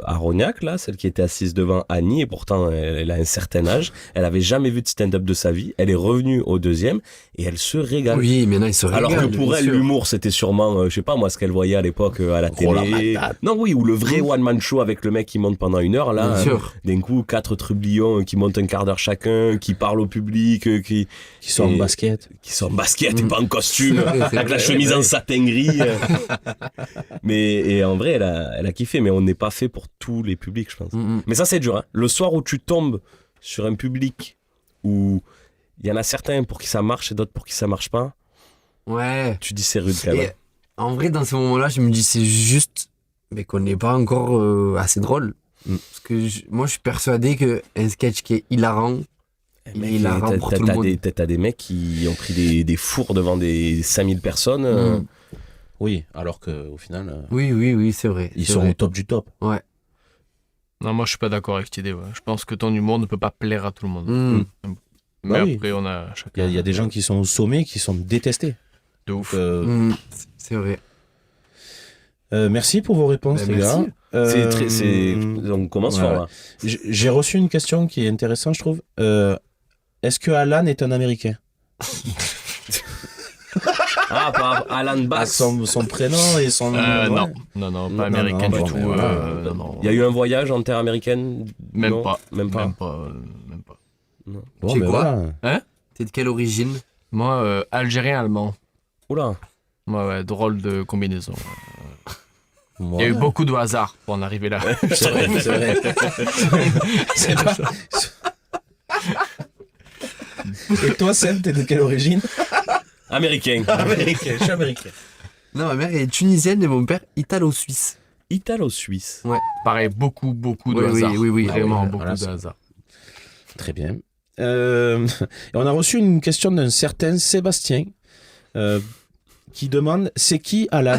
à Rognac, là, celle qui était assise devant Annie, et pourtant elle a un certain âge, elle avait jamais vu de stand-up de sa vie, elle est revenue au deuxième, et elle se régale. Oui, maintenant ils se Alors régalent, que pour bien elle, sûr. l'humour, c'était sûrement, je sais pas moi, ce qu'elle voyait à l'époque à la Roland télé. Matate. Non, oui, ou le vrai one-man show avec le mec qui monte pendant 1 heure, là. Bien sûr. D'un coup, 4 trublions qui montent un quart d'heure chacun, qui parlent au public, qui sont en et- basket. qui sont en basket et pas en costume, C'est vrai, c'est avec la vrai, chemise ouais. en satin gris. Mais et en vrai, elle a kiffé, mais on n'est pas fait pour tous les publics, je pense. Mais ça, c'est dur. Hein. Le soir où tu tombes sur un public où il y en a certains pour qui ça marche et d'autres pour qui ça marche pas, Ouais. tu dis c'est rude quand même. Et en vrai, dans ce moment-là, je me dis c'est juste mais qu'on n'est pas encore assez drôle. Parce que moi, je suis persuadé qu'un sketch qui est hilarant, il est hilarant pour tout le monde. T'as des mecs qui ont pris des fours devant des 5000 personnes. Oui, alors qu'au final, Oui, c'est vrai. ils c'est sont vrai. au top du top. Ouais. Non, moi je suis pas d'accord avec cette idée. Ouais. Je pense que ton humour ne peut pas plaire à tout le monde. Mais Bah oui. après, on a Il chacun. y a des gens qui sont au sommet qui sont détestés. de ouf. C'est vrai. Merci pour vos réponses, Bah, les merci. gars. On commence ouais, fort ouais. là. J'ai reçu une question qui est intéressante, je trouve. Est-ce que Alan est un Américain? Ah, par Alan Ah, Bass. son prénom et son... ouais. Non, pas Non, américain non, du bon, tout. mais voilà. Non. Il y a eu un voyage en terre américaine? Même Non, pas. Même pas. Même pas. Bon, Tu sais mais quoi voilà. T'es de quelle origine? Moi, algérien, allemand. Oula. Ouais, drôle de combinaison. Moi, Il y a eu beaucoup de hasard pour en arriver là. C'est vrai, c'est vrai. C'est pas... Et toi, Seb, t'es de quelle origine? Américain. Américain, je suis américain. Non, ma mère est tunisienne et mon père italo-suisse. Italo-suisse. Pareil, beaucoup de Oui, hasard. oui. Vraiment Ah oui, beaucoup voilà, de c'est- hasard. Très bien. Et on a reçu une question d'un certain Sébastien qui demande « C'est qui Alan ?»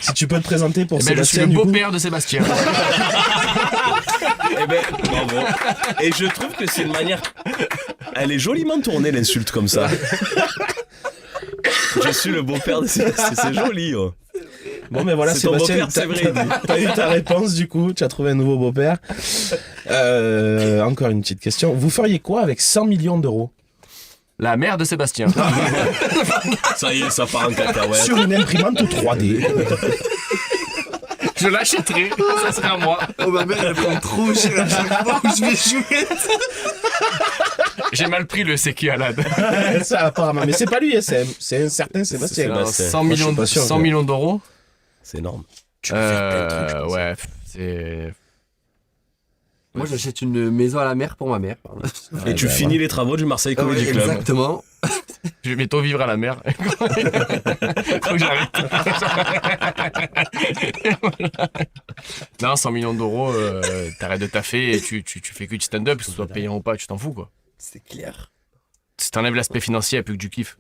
Si tu peux te présenter pour Eh ben, je suis Sébastien, le du coup. beau-père de Sébastien. Eh ben, bravo. Et je trouve que c'est une manière. Elle est joliment tournée, l'insulte comme ça. Je suis le beau-père de Sébastien. C'est joli. Oh. Bon, mais voilà, C'est ton Sébastien, beau-père, c'est vrai. t'as eu ta réponse du coup, tu as trouvé un nouveau beau-père. Encore une petite question. Vous feriez quoi avec 100 millions d'euros La mère de Sébastien. Ça y est, ça part en cacahuète. sur une imprimante 3D? Je l'achèterai, ça serait à moi. Oh, ma mère, elle prend trop cher à chaque fois où je vais jouer. J'ai mal pris le sécu à l'âne. Ça apparemment, mais c'est pas lui, c'est un certain Sébastien. Sébastien. Alors, c'est- 100 moi, je millions, suis pas sûr 100 que- millions d'euros. C'est énorme. Tu peux faire plein de trucs, je pense. Ouais, c'est. Moi, j'achète une maison à la mer pour ma mère. Et tu finis les travaux du Marseille Comedy Club. Exactement. Je vais bientôt vivre à la mer. Faut que j'arrête. Non, 100 millions d'euros, t'arrêtes de taffer et tu fais que du stand-up, que ce soit payant ou pas, tu t'en fous quoi. C'est clair. Si t'enlèves l'aspect financier, il n'y a plus que du kiff.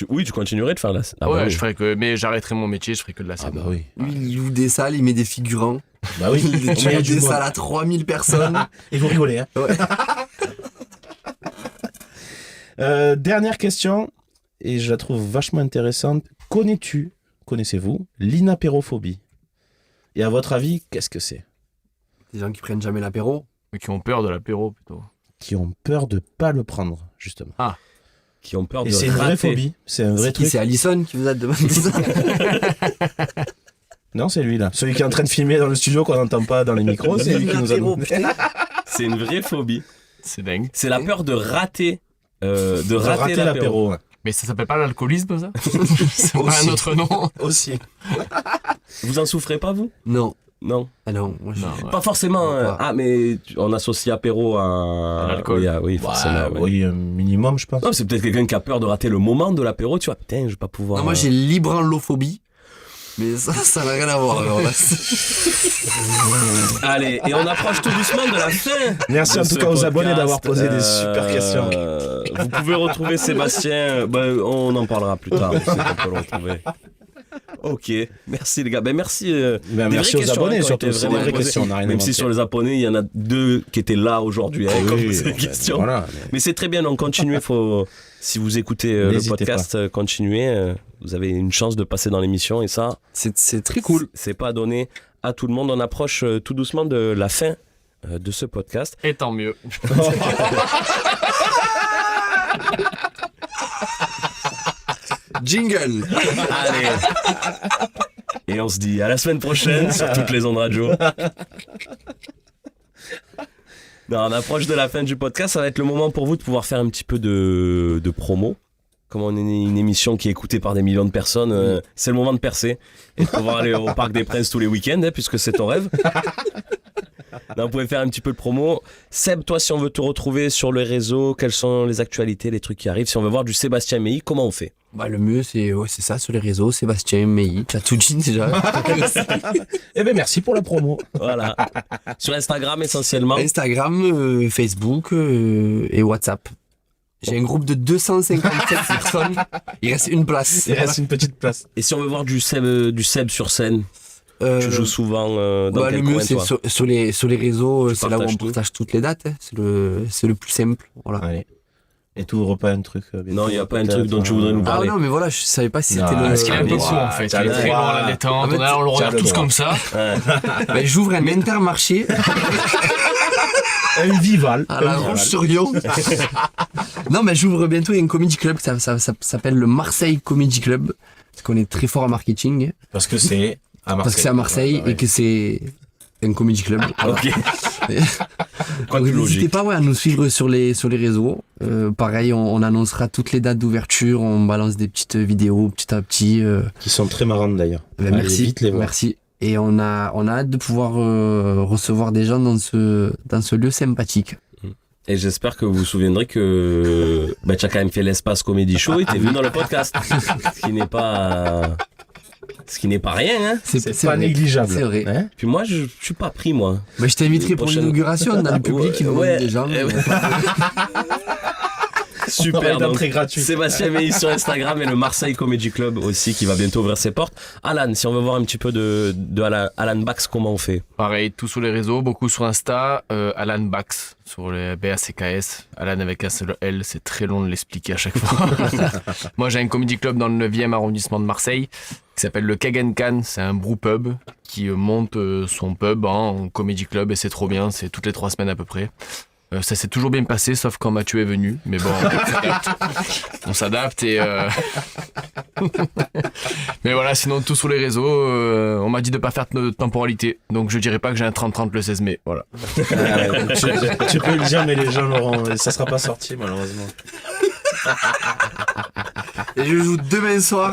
Oui, tu continuerais de faire la. Ah ouais, bah oui. je ferais que. Mais j'arrêterai mon métier, je ferai que de la Ah scène. bah oui. Lui, il loue des salles, il met des figurants. Bah oui, Il on met met du des monde. salles à 3000 personnes. Et vous rigolez, hein. Ouais. Dernière question, et je la trouve vachement intéressante. Connaissez-vous l'inapérophobie? Et à votre avis, qu'est-ce que c'est? Des gens qui prennent jamais l'apéro. Mais qui ont peur de l'apéro plutôt. Qui ont peur de pas le prendre, justement. Qui ont peur de Et c'est une vraie rater. phobie, c'est un vrai C'est qui? truc. C'est Alison qui vous a demandé ça. Non, c'est lui là. Celui qui est en train de filmer dans le studio qu'on n'entend pas dans les micros, c'est lui qui nous a demandé. C'est une vraie phobie. C'est dingue. C'est la peur de rater. De rater l'apéro. Ouais. Mais ça s'appelle pas l'alcoolisme, ça? C'est pas un autre nom. Aussi. Vous en souffrez pas, vous? Non. Non. Ah non, moi je... Non, ouais. Pas forcément. Non, pas. Ah, mais on associe apéro à. À l'alcool. Oui, forcément. Bah, ouais. oui, un minimum, je pense. Non, c'est peut-être quelqu'un qui a peur de rater le moment de l'apéro, tu vois. Putain, je vais pas pouvoir. Non, moi j'ai l'hybranlophobie. Mais ça n'a rien à voir. Alors, là. Allez, et on approche tout doucement de la fin. Merci de en tout ce cas aux abonnés podcast. d'avoir posé des super questions. Vous pouvez retrouver Sébastien. On en parlera plus tard. On peut le retrouver. Ok, merci les gars. Merci. Des merci vraies aux questions, abonnés, hein, qui ont surtout. été C'est des vraiment vraies posées. questions, on n'a rien Même inventé. si sur les abonnés, il y en a 2 qui étaient là aujourd'hui. Hein, comme Oui, ces bah, questions. Voilà. Mais c'est très bien, donc continuez. Si vous écoutez le N'hésitez podcast, continuez. Vous avez une chance de passer dans l'émission et ça, C'est très cool. c'est pas donné à tout le monde. On approche tout doucement de la fin de ce podcast. Et tant mieux. Jingle. Allez. Et on se dit à la semaine prochaine sur toutes les ondes radio. Non, on approche de la fin du podcast. Ça va être le moment pour vous de pouvoir faire un petit peu de promo. Comme on est une émission qui est écoutée par des millions de personnes, c'est le moment de percer et de pouvoir aller au Parc des Princes tous les week-ends, hein, puisque c'est ton rêve. Non, vous pouvez faire un petit peu de promo. Seb, toi, si on veut te retrouver sur le réseau, quelles sont les actualités, les trucs qui arrivent? Si on veut voir du Sébastien Meilly, comment on fait? Bah, le mieux, c'est ça, sur les réseaux. Sébastien Meilly. Tu as tout dit déjà. Eh ben merci pour la promo. Voilà. Sur Instagram essentiellement. Instagram, Facebook et WhatsApp. J'ai un groupe de 257 personnes. Il reste une place. Il reste une petite place. Et si on veut voir du Seb sur scène, tu joues souvent dans quel le mieux, coin, c'est toi? sur les réseaux. Tu C'est là où on partages tout. partage toutes les dates. Hein. C'est le plus simple. Voilà. Allez. Et tu ouvres pas un truc Non, il n'y a pas un truc dont tu voudrais nous Ah parler. non, mais voilà, je savais pas si Non, c'était le. Parce qu'il est un peu allez, fou en fait. t'as Il est le très droit. long à la détente. En fait, On le t'as regarde le tous droit. comme ça. Ben, j'ouvre un Intermarché Un Vival. à La Roche-sur-Yon. Non, mais j'ouvre bientôt un comedy club. Ça s'appelle le Marseille Comedy Club. Parce qu'on est très fort en marketing. Parce que c'est à Marseille. Parce que c'est à Marseille et que c'est un comedy club. Voilà. Ok. Quoi Donc, de n'hésitez logique. pas à nous suivre sur les réseaux. Pareil, on annoncera toutes les dates d'ouverture. On balance des petites vidéos petit à petit. Qui sont très marrantes d'ailleurs. Ben, Allez merci, vite les voir. merci. Et on a hâte de pouvoir recevoir des gens dans ce lieu sympathique. Et j'espère que vous vous souviendrez que tu as quand même fait l'espace Comedy Show et t'es venu dans le podcast. Ce qui n'est pas rien, hein. C'est pas vrai. négligeable. C'est vrai. Hein Puis moi, je suis pas pris, moi. Mais je t'inviterai pour Prochaine- l'inauguration dans le public. Ouais, Il nous ouais. manque des gens. Ouais. Super, donc, très gratuit. Sébastien Meilly sur Instagram et le Marseille Comedy Club aussi qui va bientôt ouvrir ses portes. Alan, si on veut voir un petit peu de Alan Bax, comment on fait? Pareil, tout sur les réseaux, beaucoup sur Insta, Alan Bax, sur les BACKS, Alan avec un seul L, c'est très long de l'expliquer à chaque fois. Moi j'ai un comedy club dans le 9e arrondissement de Marseille, qui s'appelle le Kagenkan, c'est un brewpub qui monte son pub en comedy club et c'est trop bien, c'est toutes les 3 semaines à peu près. Ça s'est toujours bien passé, sauf quand Mathieu est venu. Mais bon, on s'adapte et... Mais voilà, sinon tout sur les réseaux. On m'a dit de pas faire de temporalité. Donc je dirais pas que j'ai un 30-30 le 16 mai. Voilà. Tu peux le dire, mais les gens l'auront. Ça sera pas sorti, malheureusement. Et je joue demain soir.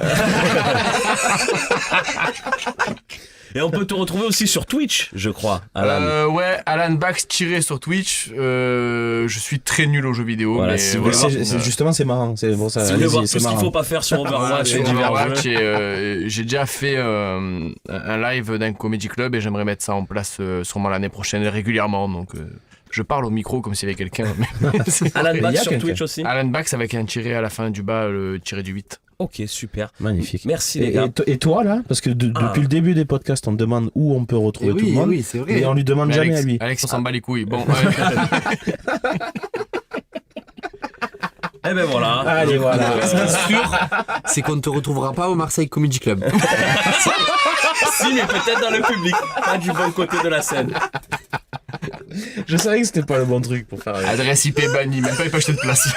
Et on peut te retrouver aussi sur Twitch, je crois, Alan. Ouais, Alan Bax tiré sur Twitch. Je suis très nul aux jeux vidéo. Voilà, mais si vous voilà. Justement, c'est marrant. C'est bon, ça. Si vous voulez voir tout c'est ce qu'il marrant. faut pas faire sur Overwatch Sur et divers Overwatch jeux. et, j'ai déjà fait un live d'un comedy club et j'aimerais mettre ça en place sûrement l'année prochaine régulièrement. Donc je parle au micro comme s'il y avait quelqu'un. Alan Il y a Bax sur quelqu'un. Twitch aussi. Alan Bax avec un tiré à la fin du bas, le tiré du 8. Ok, super. Magnifique. Merci les gars. Et toi, là, parce que depuis le début des podcasts, on demande où on peut retrouver tout le monde. Oui, c'est vrai. Mais on lui demande Mais jamais à lui. Alex, on s'en bat les couilles. Bon, Eh ben voilà. Allez, voilà. Ce qui est sûr, c'est qu'on ne te retrouvera pas au Marseille Comedy Club. Si, mais peut-être dans le public, pas du bon côté de la scène. Je savais que c'était pas le bon truc pour faire. adresse IP bannie, même pas il peut acheter de place.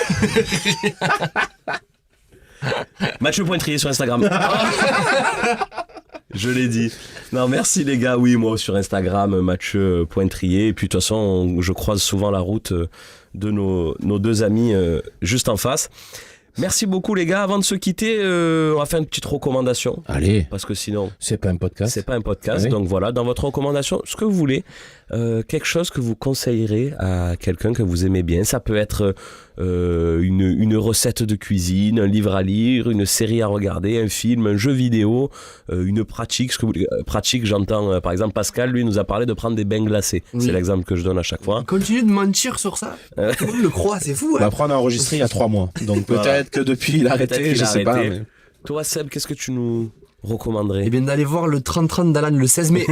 Mathieu Pointrier sur Instagram. Je l'ai dit. Non, merci les gars. Oui, moi sur Instagram, Mathieu Pointrier. Et puis de toute façon, je croise souvent la route de nos 2 amis juste en face. Merci beaucoup les gars. Avant de se quitter, on va faire une petite recommandation. Allez, Parce que sinon, c'est pas un podcast. c'est pas un podcast. Oui. Donc voilà, dans votre recommandation, ce que vous voulez, quelque chose que vous conseillerez à quelqu'un que vous aimez bien. Ça peut être une recette de cuisine, un livre à lire, une série à regarder, un film, un jeu vidéo, une pratique. Ce que vous voulez. Pratique, j'entends par exemple Pascal, lui nous a parlé de prendre des bains glacés. Oui. C'est l'exemple que je donne à chaque fois. Continue de mentir sur ça. Tout le monde le croit, c'est fou. Bah, Hein. après, on a enregistré il y a 3 mois. Donc Voilà. peut-être que depuis, il a Peut-être arrêté, qu'il je a sais pas. arrêté. Mais... Toi Seb, qu'est-ce que tu nous recommanderais? Eh bien, d'aller voir le 30-30 d'Alan le 16 mai.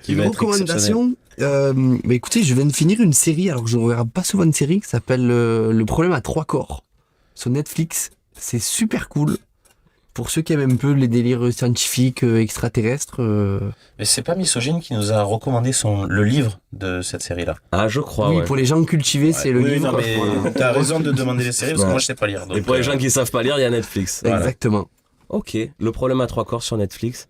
Qui Une va être recommandation. Bah écoutez, je viens de finir une série, alors que je ne regarde pas souvent une série, qui s'appelle Le problème à 3 corps. Sur Netflix. C'est super cool. Pour ceux qui aiment un peu les délires scientifiques, extraterrestres. Mais c'est pas Misogyne qui nous a recommandé le livre de cette série-là. Ah, je crois. oui, ouais. pour les gens cultivés, c'est le Oui, livre. non, mais Voilà. t'as raison de demander les séries parce que Ouais. moi je sais pas lire. Donc, Et pour les gens qui savent pas lire, il y a Netflix. Voilà. Exactement. Ok, le problème à 3 corps sur Netflix.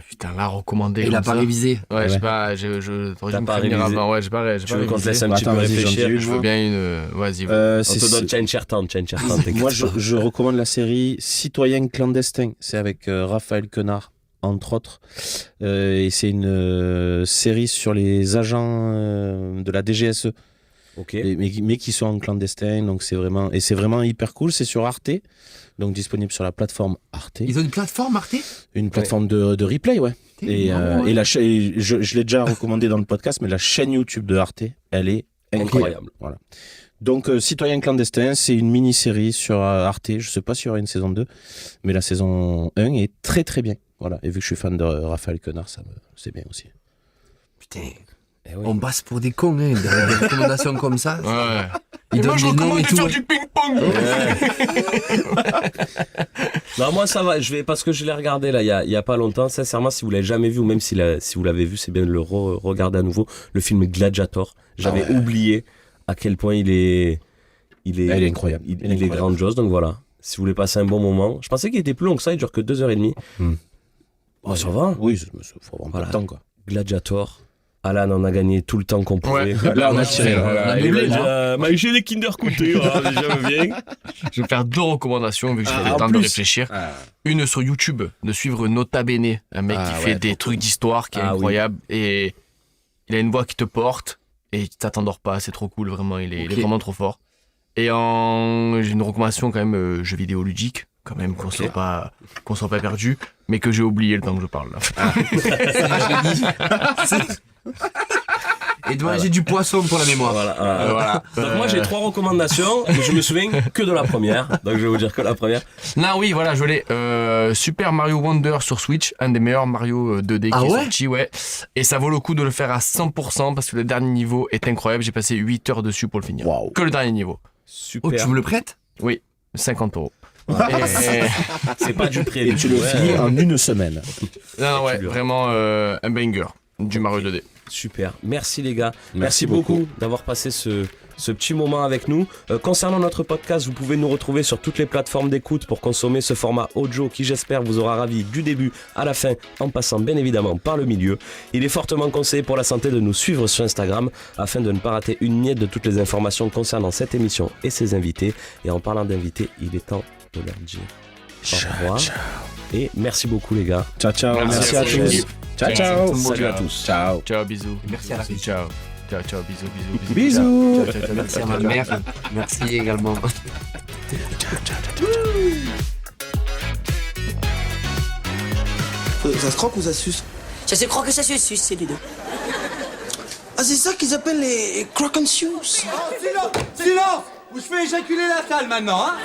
Putain, là, recommandé. Il a comme pas ça. révisé. Ouais, je sais Ouais. pas, t'aurais dû me pas prévenir révisé. avant. Ouais, j'ai pas Tu veux qu'on te laisse révisé. un petit peu Attends, vas-y, réfléchir? j'en dis Je veux bien une. Vas-y. On te donne Chain Chertan, t'inquiète moi pas. je recommande la série Citoyen clandestin. C'est avec Raphaël Quenard entre autres. Et c'est une série sur les agents de la DGSE. Ok. mais qui sont en clandestin, donc c'est vraiment hyper cool. C'est sur Arte, donc disponible sur la plateforme Arte, Ils ont une plateforme, Arte. une plateforme de replay, ouais. Et je l'ai déjà recommandé dans le podcast, mais la chaîne YouTube de Arte, elle est incroyable. Voilà. Donc Citoyen clandestin, c'est une mini-série sur Arte. Je sais pas s'il y aura une saison 2, mais la saison 1 est très très bien. Voilà. Et vu que je suis fan de Raphaël Quenard, c'est bien aussi. Putain. Eh oui. On passe pour des cons, hein, des recommandations comme ça. Ouais. Ils donnent des noms et tout. du ping-pong. Non, moi ça va, parce que je l'ai regardé là, il y a pas longtemps. Sincèrement, si vous l'avez jamais vu, ou même si vous l'avez vu, c'est bien de le regarder à nouveau. Le film Gladiator. J'avais oublié à quel point il est incroyable. Il est grandiose, donc voilà. Si vous voulez passer un bon moment. Je pensais qu'il était plus long que ça, il dure que 2h30. Oh, ça va. Oui, il faut avoir un peu de temps, quoi. Gladiator. Alan, on a gagné tout le temps qu'on pouvait. Ouais. Là, on a tiré. Voilà, a il doublé, va dire, j'ai des Kinder Couté, j'aime bien. Je vais faire 2 recommandations vu que j'ai Ah, le en temps de plus. réfléchir. Une sur YouTube, de suivre Nota Bene, un mec qui fait des trucs d'histoire qui est incroyable et il a une voix qui te porte et tu t'endors pas, c'est trop cool, vraiment, il est vraiment trop fort. Et j'ai une recommandation quand même, jeu vidéo ludique, quand même qu'on soit pas perdu, mais que j'ai oublié le temps que je parle. Là. Et de manger du poisson pour la mémoire. Voilà. Donc moi j'ai 3 recommandations, mais je me souviens que de la première. Donc je vais vous dire que la première. Non, oui, voilà, je l'ai. Super Mario Wonder sur Switch, un des meilleurs Mario 2D qui est sorti, ouais. Et ça vaut le coup de le faire à 100% parce que le dernier niveau est incroyable. J'ai passé 8 heures dessus pour le finir. Wow. Que le dernier niveau. Super. Oh, tu me le prêtes? Oui, 50 €. C'est pas du prêt. Et tu le finis en une semaine. Non, ouais, vraiment un banger du Mario 2D. Super, merci les gars. Merci beaucoup d'avoir passé ce petit moment avec nous. Concernant notre podcast, vous pouvez nous retrouver sur toutes les plateformes d'écoute pour consommer ce format audio qui, j'espère, vous aura ravi du début à la fin, en passant bien évidemment par le milieu. Il est fortement conseillé pour la santé de nous suivre sur Instagram afin de ne pas rater une miette de toutes les informations concernant cette émission et ses invités. Et en parlant d'invités, il est temps de leur dire au revoir. Et merci beaucoup les gars. Ciao. Merci à tous. Ciao. Salut à tous. Ciao. Ciao, bisous. Merci à la régie. Ciao, bisous. Bisous. Ciao. Merci à ma mère. Merci également. Ça se croque ou ça se suce? Ça se croque que ça se suce, c'est les deux. Ah, c'est ça qu'ils appellent les crock and shoes. Silence! Ou je fais éjaculer la salle maintenant, hein?